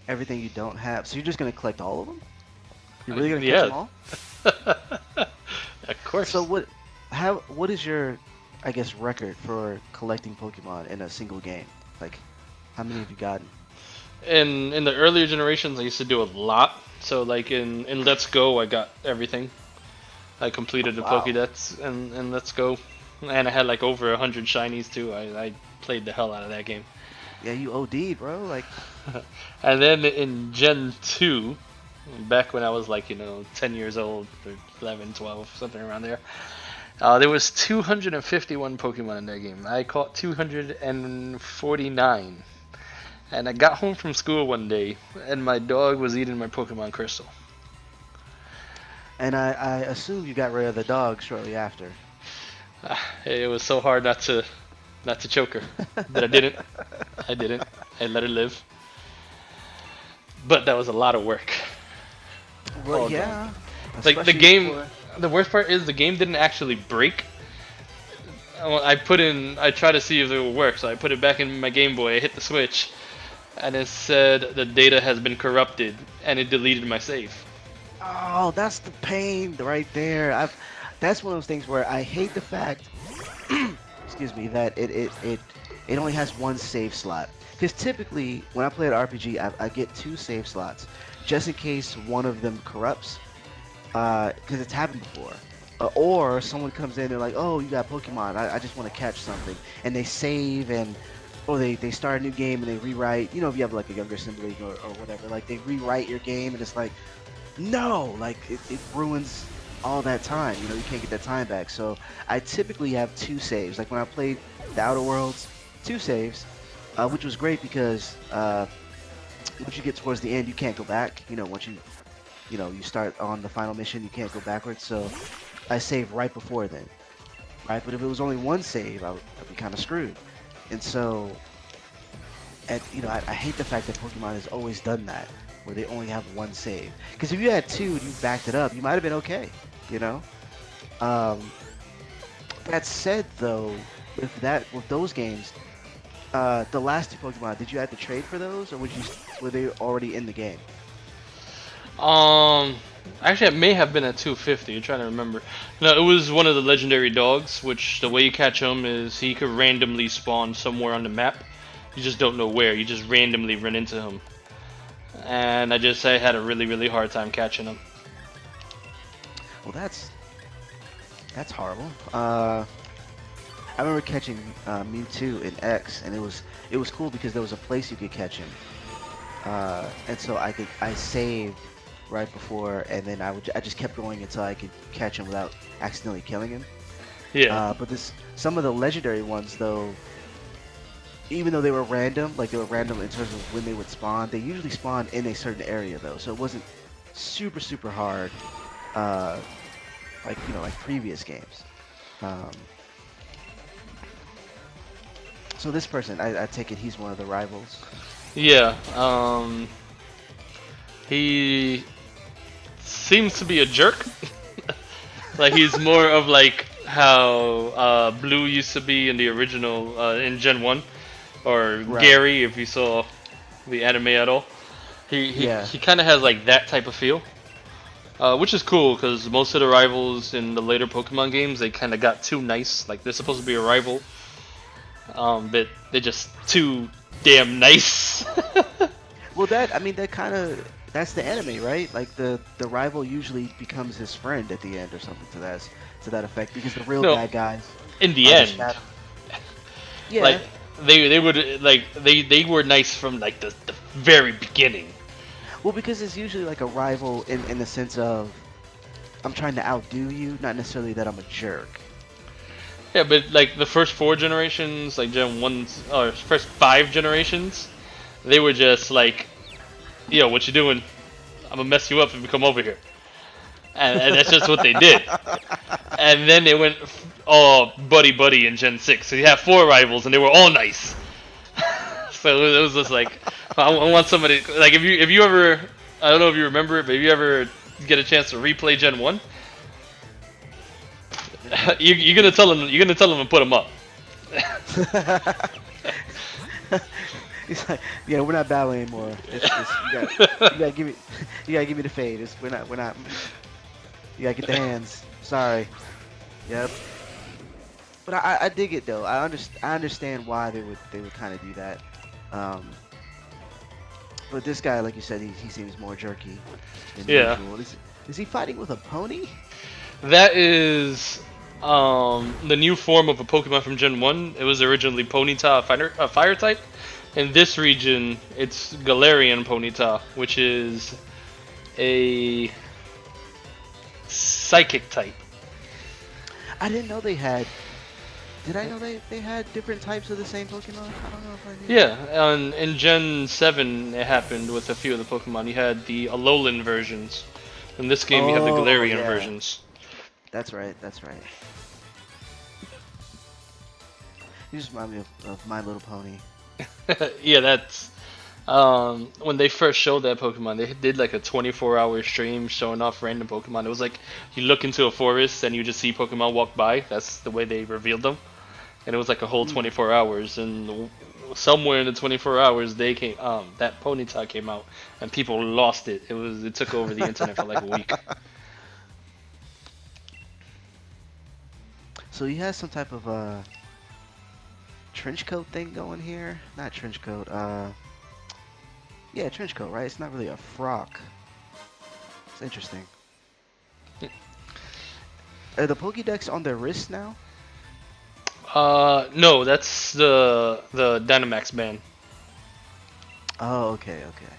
Everything you don't have. So you're just gonna collect all of them? You're really gonna catch Yeah. them all? Of course. So what is your, I guess, record for collecting Pokemon in a single game? Like, how many have you gotten? In the earlier generations, I used to do a lot. So like in Let's Go, I got everything. I completed the Wow. Pokédex in Let's Go, and I had like over 100 shinies too. I played the hell out of that game. Yeah, you OD'd, bro. Like, And then in Gen 2, back when I was like 10 years old, or 11, 12, something around there, there was 251 Pokemon in that game. I caught 249. And I got home from school one day, and my dog was eating my Pokemon Crystal. and I assume you got rid of the dog shortly after. It was so hard not to choke her, but I didn't. I didn't. I let her live. But that was a lot of work. Well, All done. yeah. Like the Especially game. for The worst part is the game didn't actually break. I tried to see if it would work, so I put it back in my Game Boy. I hit the switch, and it said the data has been corrupted, and it deleted my save. oh, that's the pain right there. That's one of those things where I hate the fact, excuse me, that it only has one save slot. Because typically, when I play an RPG, I get two save slots, just in case one of them corrupts. Because it's happened before. Or someone comes in, they're like, "Oh, you got Pokemon. I just want to catch something," and they save or they start a new game and they rewrite. You know, if you have like a younger sibling or whatever, like they rewrite your game and it's like, no, like it ruins all that time. You can't get that time back. So I typically have two saves. Like when I played the Outer Worlds, two saves, which was great because once you get towards the end, you can't go back. Once you start on the final mission, you can't go backwards. So I saved right before then, right? But if it was only one save, I'd be kind of screwed. And so, I hate the fact that Pokemon has always done that, where they only have one save. Because if you had two and you backed it up, you might have been okay. You know. Um, that said, though, with those games, the last two Pokemon, did you have to trade for those, or were they already in the game? Um, Actually, it may have been at 250. I'm trying to remember. No, it was one of the legendary dogs, which the way you catch him is he could randomly spawn somewhere on the map. You just don't know where. You just randomly run into him. And I had a really hard time catching him. Well, that's horrible. I remember catching Mewtwo in X, and it was cool because there was a place you could catch him, and so I saved right before, and then I just kept going until I could catch him without accidentally killing him. Yeah, But some of the legendary ones though, even though they were random, like they were random in terms of when they would spawn, they usually spawned in a certain area though, so it wasn't super hard, uh, like previous games. Um, so this person, I take it he's one of the rivals. yeah. He seems to be a jerk. Like he's more of like how Blue used to be in the original in Gen 1, or Right. Gary if you saw the anime at all. Yeah. He kind of has like that type of feel, which is cool because most of the rivals in the later Pokemon games they kind of got too nice. Like they're supposed to be a rival, but they're just too damn nice. Well, I mean, that's the anime, right? Like the rival usually becomes his friend at the end or something to that effect because the real No, bad guys in the are the end, shadow. like Yeah. they would like they were nice from like the very beginning. Well, because it's usually like a rival in the sense of I'm trying to outdo you, not necessarily that I'm a jerk. Yeah, but like the first four generations, like Gen 1, or first five generations, they were just like, yo, what you doing? I'm gonna mess you up if you come over here. And that's just what they did. And then they went all buddy in Gen 6. So you have four rivals and they were all nice. So it was just like, I want somebody, like if you ever, I don't know if you remember it, but if you ever get a chance to replay Gen 1, you're gonna tell them to put them up. He's like, yeah, we're not battling anymore. It's you gotta give me you gotta give me the fade. We're not. You gotta get the hands. Sorry. Yep. But I dig it though. I understand why they would kind of do that. Um, but this guy, like you said, he seems more jerky than Yeah. usual. Is he fighting with a pony? That is the new form of a Pokemon from Gen 1. It was originally Ponyta, a fire type. In this region, it's Galarian Ponyta, which is a psychic type. I didn't know they had. Did I know they had different types of the same Pokemon? I don't know if I knew that. Yeah, and in Gen 7, it happened with a few of the Pokemon. You had the Alolan versions. In this game, you have the Oh Galarian yeah, versions. that's right. That's right. You just remind me of My Little Pony. Yeah, that's when they first showed that Pokemon, they did like a 24-hour stream showing off random Pokemon. It was like you look into a forest and you just see Pokemon walk by. That's the way they revealed them, and it was like a whole Hmm. 24 hours. And somewhere in the 24 hours, they came that Ponyta came out, and people lost it. It took over the internet for like a week. So he has some type of trench coat thing going here. Not trench coat. Yeah, trench coat, right? It's not really a frock. It's interesting. Are the Pokédex on their wrists now? No, that's the Dynamax ban. Oh, okay, okay.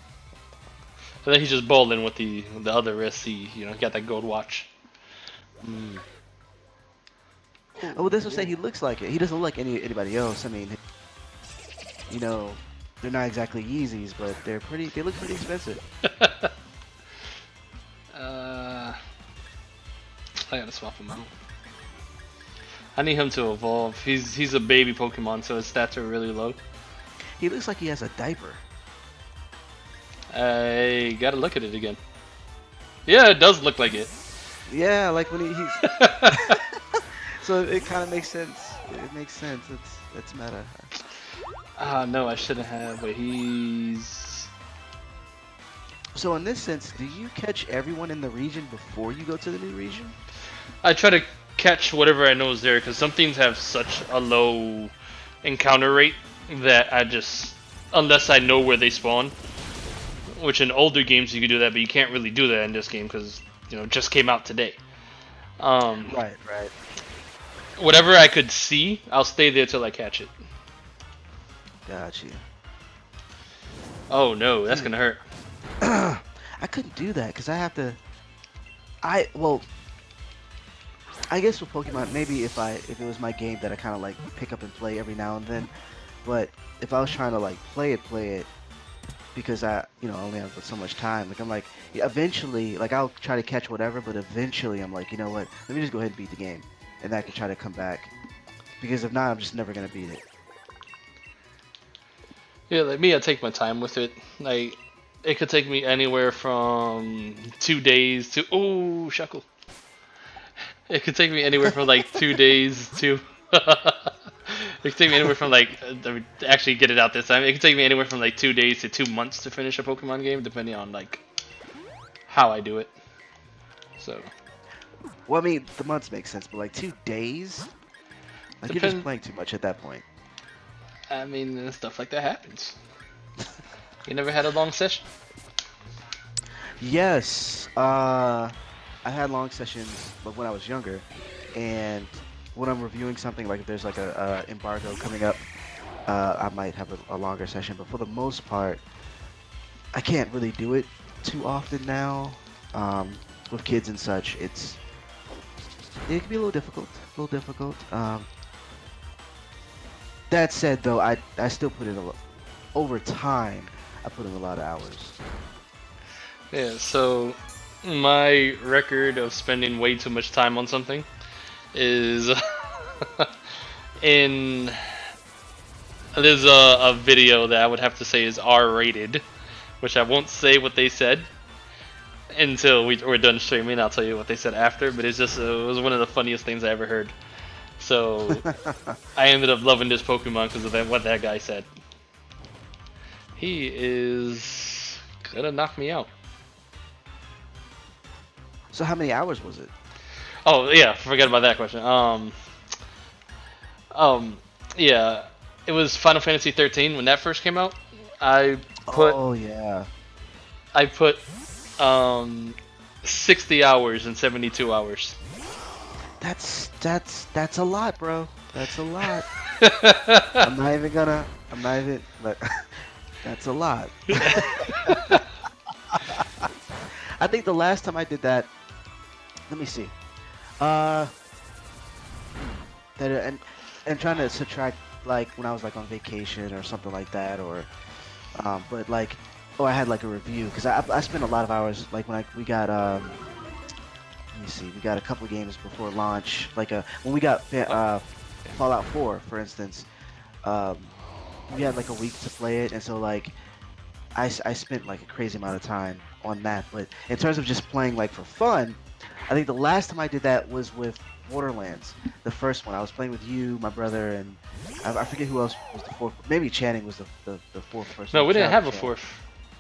And then he's just balling with the other wrist. He got that gold watch. Mm. Oh, well, this will say Ooh. he looks like it. He doesn't look like anybody else. I mean, you know, they're not exactly Yeezys, but they're pretty. They look pretty expensive. uh, I gotta swap him out. I need him to evolve. He's a baby Pokemon, so his stats are really low. He looks like he has a diaper. I gotta look at it again. Yeah, it does look like it. Yeah, like when he's. So it kind of makes sense. It makes sense. It's meta. Ah, no, I shouldn't have, but he's. So in this sense, do you catch everyone in the region before you go to the new region? I try to catch whatever I know is there because some things have such a low encounter rate that I just, unless I know where they spawn, which in older games you could do that, but you can't really do that in this game because it just came out today. Um, Right, right. Whatever I could see, I'll stay there till I catch it. Got you. Oh no, that's See, gonna hurt. I couldn't do that because I have to. Well, I guess with Pokemon, maybe if it was my game that I kind of like pick up and play every now and then, but if I was trying to like play it because I only have so much time. Like I'm like, yeah, eventually, like I'll try to catch whatever, but eventually I'm like, you know what? Let me just go ahead and beat the game, and then I can try to come back. Because if not, I'm just never gonna beat it. Yeah, like me, I take my time with it. Like, it could take me anywhere from 2 days to Shuckle. It could take me anywhere from like 2 days to. It could take me anywhere from like actually get it out this time. It could take me anywhere from like 2 days to 2 months to finish a Pokemon game, depending on like how I do it. So Well, I mean, the months make sense, but like 2 days, like you're just depend. playing too much at that point. I mean, stuff like that happens. You never had a long session. Yes, I had long sessions, but when I was younger, and when I'm reviewing something, like if there's like a embargo coming up, I might have a longer session. But for the most part, I can't really do it too often now. With kids and such, it can be a little difficult, a little difficult. That said, though, I still put in a lot over time. I put in a lot of hours. Yeah. So my record of spending way too much time on something is in there's a video that I would have to say is R-rated, which I won't say what they said until we're done streaming. I'll tell you what they said after, but it was one of the funniest things I ever heard. So I ended up loving this Pokemon because of what that guy said. He is gonna knock me out. So how many hours was it? Oh yeah, forget about that question. Um, yeah, it was Final Fantasy 13 when that first came out. I put Oh yeah, I put um 60 hours in 72 hours. that's a lot, bro. That's a lot. I'm not even gonna. I'm not even. But that's a lot. I think the last time I did that. Let me see. Uh, that and trying to subtract like when I was like on vacation or something like that, or but like, oh, I had like a review because I spent a lot of hours like when we got let me see, we got a couple of games before launch, like when we got Oh, Fallout 4, for instance. Um, we had like a week to play it, and so like I spent like a crazy amount of time on that. But in terms of just playing like for fun, I think the last time I did that was with Borderlands, the first one. I was playing with you, my brother, and I forget who else was the fourth. Maybe Channing was the fourth person. no, we didn't Shout out have to a Channing. fourth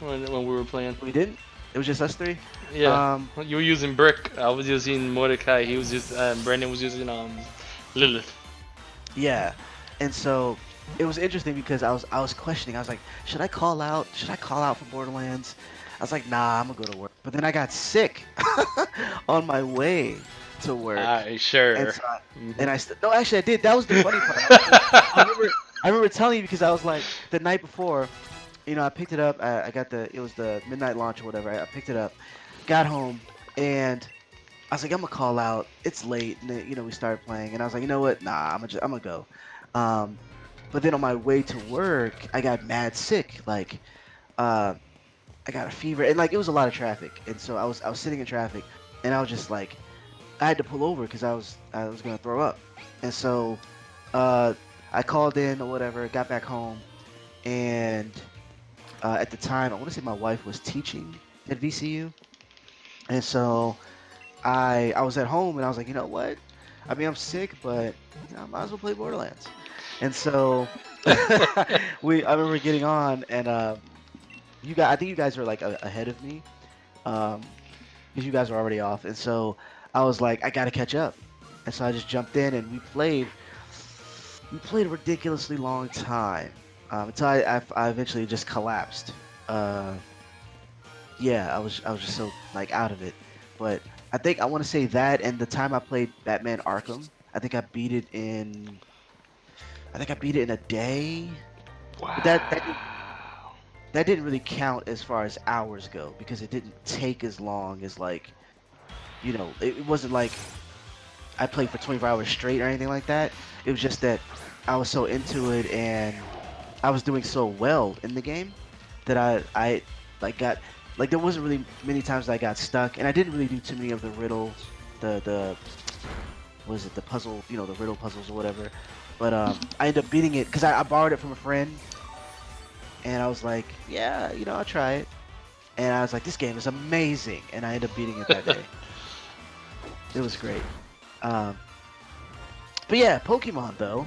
when we were playing. We didn't. It was just us three. Yeah, Um, you were using Brick. I was using Mordecai. He was just Brandon was using Lilith. yeah, and so it was interesting because I was questioning. I was like, should I call out? Should I call out for Borderlands? I was like, nah, I'm gonna go to work. But then I got sick on my way to work, I and sure. so Hmm. and no, actually I did. That was the funny part. I remember telling you because I was like the night before, I picked it up. I got it was the midnight launch or whatever. I picked it up, got home, and I was like, I'm gonna call out. It's late, and then, we started playing, and I was like, you know what? Nah, I'm gonna go. Um, but then on my way to work, I got mad sick. Like, uh, I got a fever, and like it was a lot of traffic, and so I was sitting in traffic, and I was just like, I had to pull over because I was gonna throw up, and so uh, I called in or whatever, got back home, and at the time, I want to say my wife was teaching at VCU, and so I was at home and I was like, you know what? I mean, I'm sick, but I might as well play Borderlands. And so I remember getting on and I think you guys were like ahead of me because you guys were already off. And so I was like, I gotta catch up. And so I just jumped in and we played. We played a ridiculously long time until I eventually just collapsed. Uh, yeah, I was just so like out of it. But I think I want to say that and the time I played Batman Arkham, I think I beat it in a day. But Wow. that didn't really count as far as hours go because it didn't take as long as like, it wasn't like I played for 24 hours straight or anything like that. It was just that I was so into it and I was doing so well in the game that I like got like there wasn't really many times that I got stuck and I didn't really do too many of the riddles, the what is it, the puzzle, the riddle puzzles or whatever. But I ended up beating it because I borrowed it from a friend and I was like, yeah, I'll try it. And I was like, this game is amazing, and I ended up beating it that day. It was great. Um, but yeah, Pokemon though.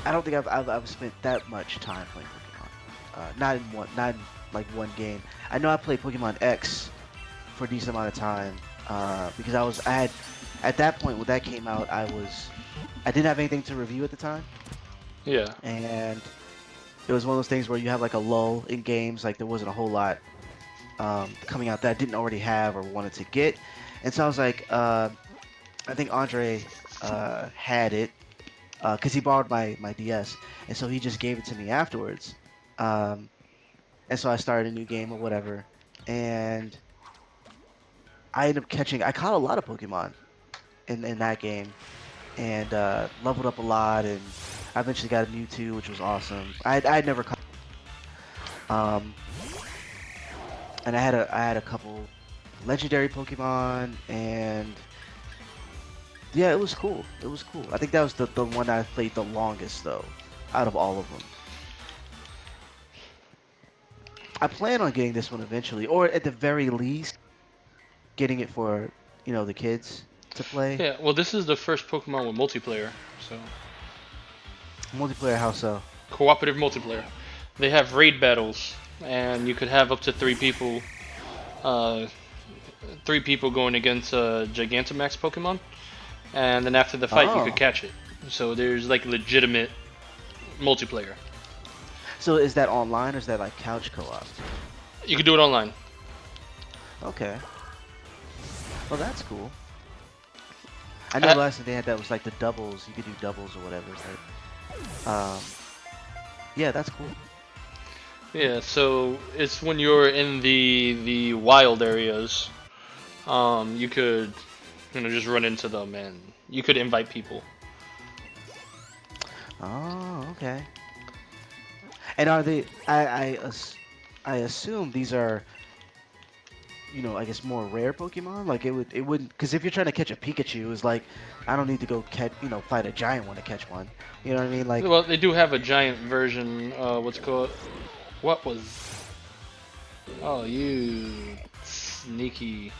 I don't think I've spent that much time playing Pokemon. Not in like one game. I know I played Pokemon X for a decent amount of time because I had at that point when that came out I didn't have anything to review at the time, Yeah. and it was one of those things where you have like a lull in games. Like there wasn't a whole lot coming out that I didn't already have or wanted to get, and so I was like, I think Andre had it because he borrowed my DS, and so he just gave it to me afterwards. Um, and so I started a new game or whatever, and I ended up catching. I caught a lot of Pokemon in that game, and leveled up a lot, and I eventually got a Mewtwo, which was awesome. I'd never caught, um, and I had a couple legendary Pokemon, and yeah, it was cool. It was cool. I think that was the one I played the longest though, out of all of them. I plan on getting this one eventually, or at the very least, getting it for the kids to play. Yeah. Well, this is the first Pokemon with multiplayer, so Multiplayer, how so? cooperative multiplayer. They have raid battles, and you could have up to uh, three people going against a Gigantamax Pokemon, and then after the fight, you could Oh, catch it. So there's like legitimate multiplayer. so is that online or is that like couch co-op? You could do it online. Okay, well that's cool. I know Uh, the last thing they had that was like the doubles. You could do doubles or whatever, but yeah, that's cool. yeah, so it's when you're in the wild areas, you could just run into them and you could invite people. Oh, okay. And are they? I assume these are I guess more rare Pokemon. Like it wouldn't because if you're trying to catch a Pikachu, it's like I don't need to go catch fight a giant one to catch one. You know what I mean? Like Well, they do have a giant version. What's it called? What was? Oh, you sneaky.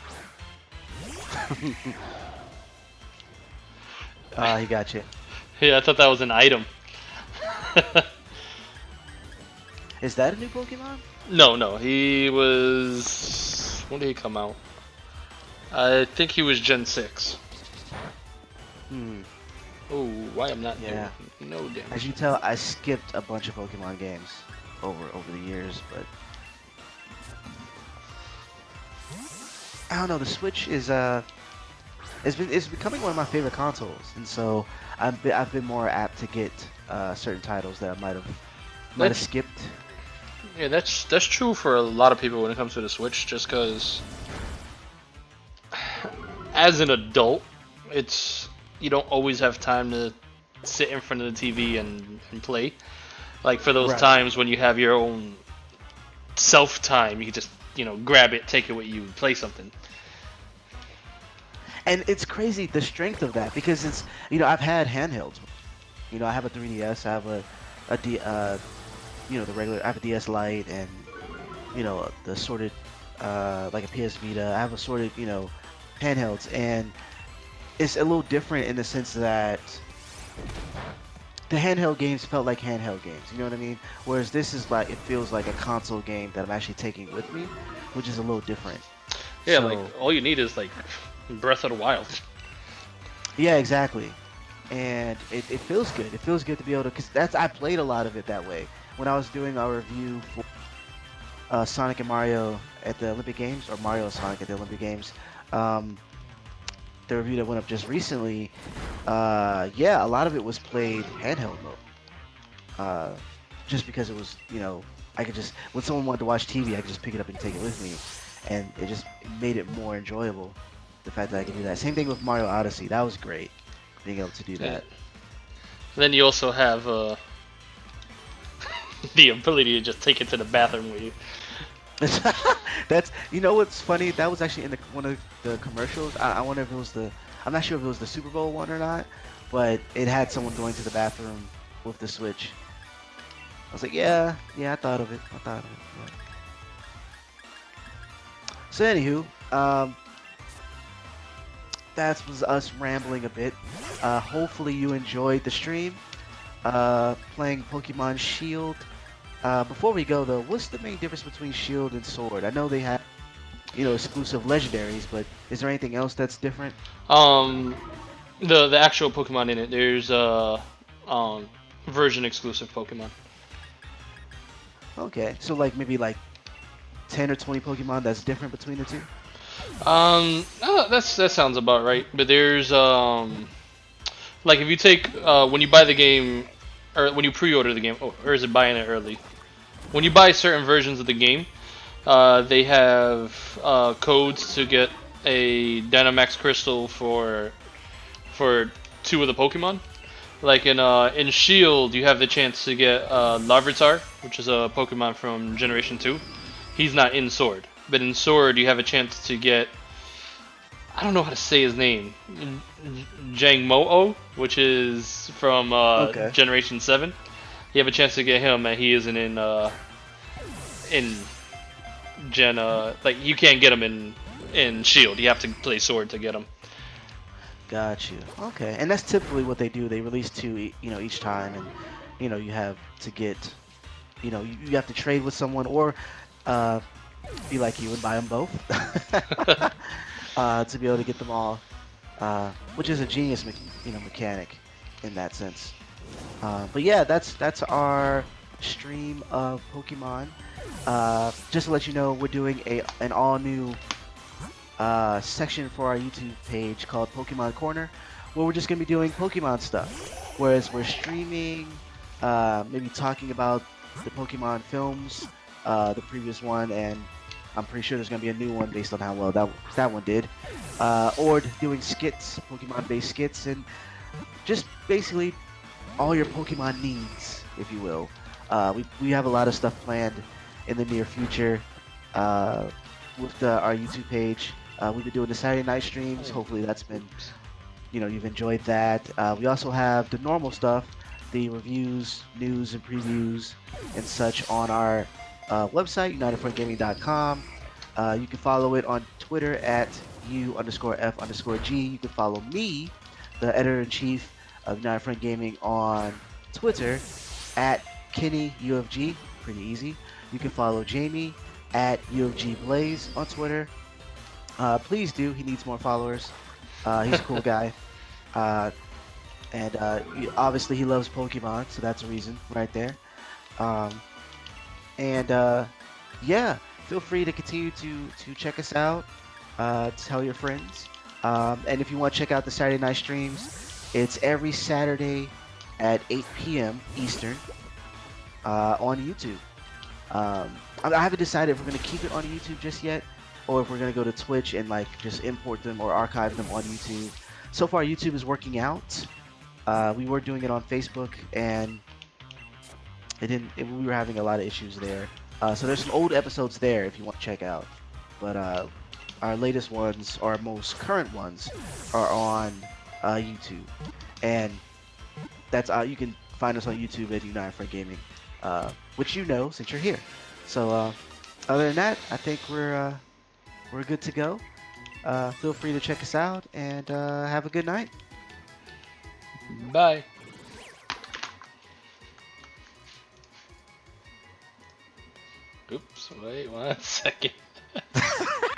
he got you. Yeah, I thought that was an item. Is that a new Pokemon? No, no, he was. When did he come out? I think he was Gen 6. Hmm. Oh, why I'm not doing Yeah. no As damage. you tell, I skipped a bunch of Pokemon games over the years, but I don't know. The Switch is it's becoming one of my favorite consoles, and so I've been more apt to get certain titles that I might have That's skipped. yeah, that's true for a lot of people when it comes to the Switch. Just because as an adult, it's you don't always have time to sit in front of the TV and play. Like for those Right. times when you have your own self time, you can just grab it, take it with you, play something. And it's crazy the strength of that because it's I've had handhelds. I have a 3DS, I have a D, the regular. I have a DS Lite and the sorted like a PS Vita. I have assorted handhelds, and it's a little different in the sense that the handheld games felt like handheld games. You know what I mean? Whereas this is like it feels like a console game that I'm actually taking with me, which is a little different. Yeah, like So all you need is like Breath of the Wild. yeah, exactly. And it feels good. It feels good to be able to, because I played a lot of it that way. When I was doing our review for Sonic and Mario at the Olympic Games, or Mario and Sonic at the Olympic Games, um, the review that went up just recently, yeah, a lot of it was played handheld mode. Uh, just because it was, I could just, when someone wanted to watch TV, I could just pick it up and take it with me. And it just made it more enjoyable, the fact that I could do that. Same thing with Mario Odyssey. That was great, being able to do Yeah. that. Then you also have the ability to just take it to the bathroom with you. That's what's funny. That was actually in one of the commercials. I wonder if it was the. I'm not sure if it was the Super Bowl one or not, but it had someone going to the bathroom with the Switch. I was like, yeah, yeah, I thought of it. I thought of it. Yeah. So anywho, that was us rambling a bit. Hopefully you enjoyed the stream. Playing Pokemon Shield. Before we go though, what's the main difference between Shield and Sword? I know they have exclusive legendaries, but is there anything else that's different? Um, the actual Pokemon in it, there's um version exclusive Pokemon. Okay, so like maybe like 10 or 20 Pokemon that's different between the two? That sounds about right. But there's like if you take when you buy the game, or when you pre-order the game, or is it buying it early? When you buy certain versions of the game, they have codes to get a Dynamax Crystal for two of the Pokemon. Like in Shield, you have the chance to get Larvitar, which is a Pokemon from Generation 2. He's not in Sword, but in Sword you have a chance to get, I don't know how to say his name, Jangmo-O, which is from Okay, Generation 7. You have a chance to get him, and he isn't in Gen. Like you can't get him in Shield. You have to play Sword to get him. got you. Okay, and that's typically what they do. They release two, each time, and you have to get, you have to trade with someone or uh, be like you and buy them both to be able to get them all, which is a genius, mechanic in that sense. But yeah, that's our stream of Pokemon. Just to let you know, we're doing an all new section for our YouTube page called Pokemon Corner, where we're just gonna be doing Pokemon stuff. Whereas we're streaming, maybe talking about the Pokemon films, the previous one, and I'm pretty sure there's gonna be a new one based on how well that one did, or doing skits, Pokemon-based skits, and just basically all your Pokemon needs, if you will. We have a lot of stuff planned in the near future with our YouTube page. We've been doing the Saturday night streams. Hopefully that's been, you've enjoyed that. We also have the normal stuff, the reviews, news, and previews and such on our website, unitedfrontgaming.com. You can follow it on Twitter at U_F_G. You can follow me, the editor-in-chief of United Front Gaming, on Twitter at Kenny UFG. Pretty easy. You can follow Jamie at UFG Blaze on Twitter. Please do. He needs more followers. He's a cool guy. Uh, and obviously he loves Pokemon, so that's a reason right there. Um, and yeah, feel free to continue to check us out. Tell your friends. And if you want to check out the Saturday night streams, it's every Saturday at 8 p.m. Eastern on YouTube. I haven't decided if we're going to keep it on YouTube just yet, or if we're gonna go to Twitch and like just import them or archive them on YouTube. So far, YouTube is working out. We were doing it on Facebook, and we were having a lot of issues there. So there's some old episodes there if you want to check out. But our latest ones, our most current ones, are on YouTube, and that's you can find us on YouTube at United for Gaming, which you know since you're here. So other than that, I think we're good to go. Feel free to check us out and have a good night. Bye. Oops, wait 1 second.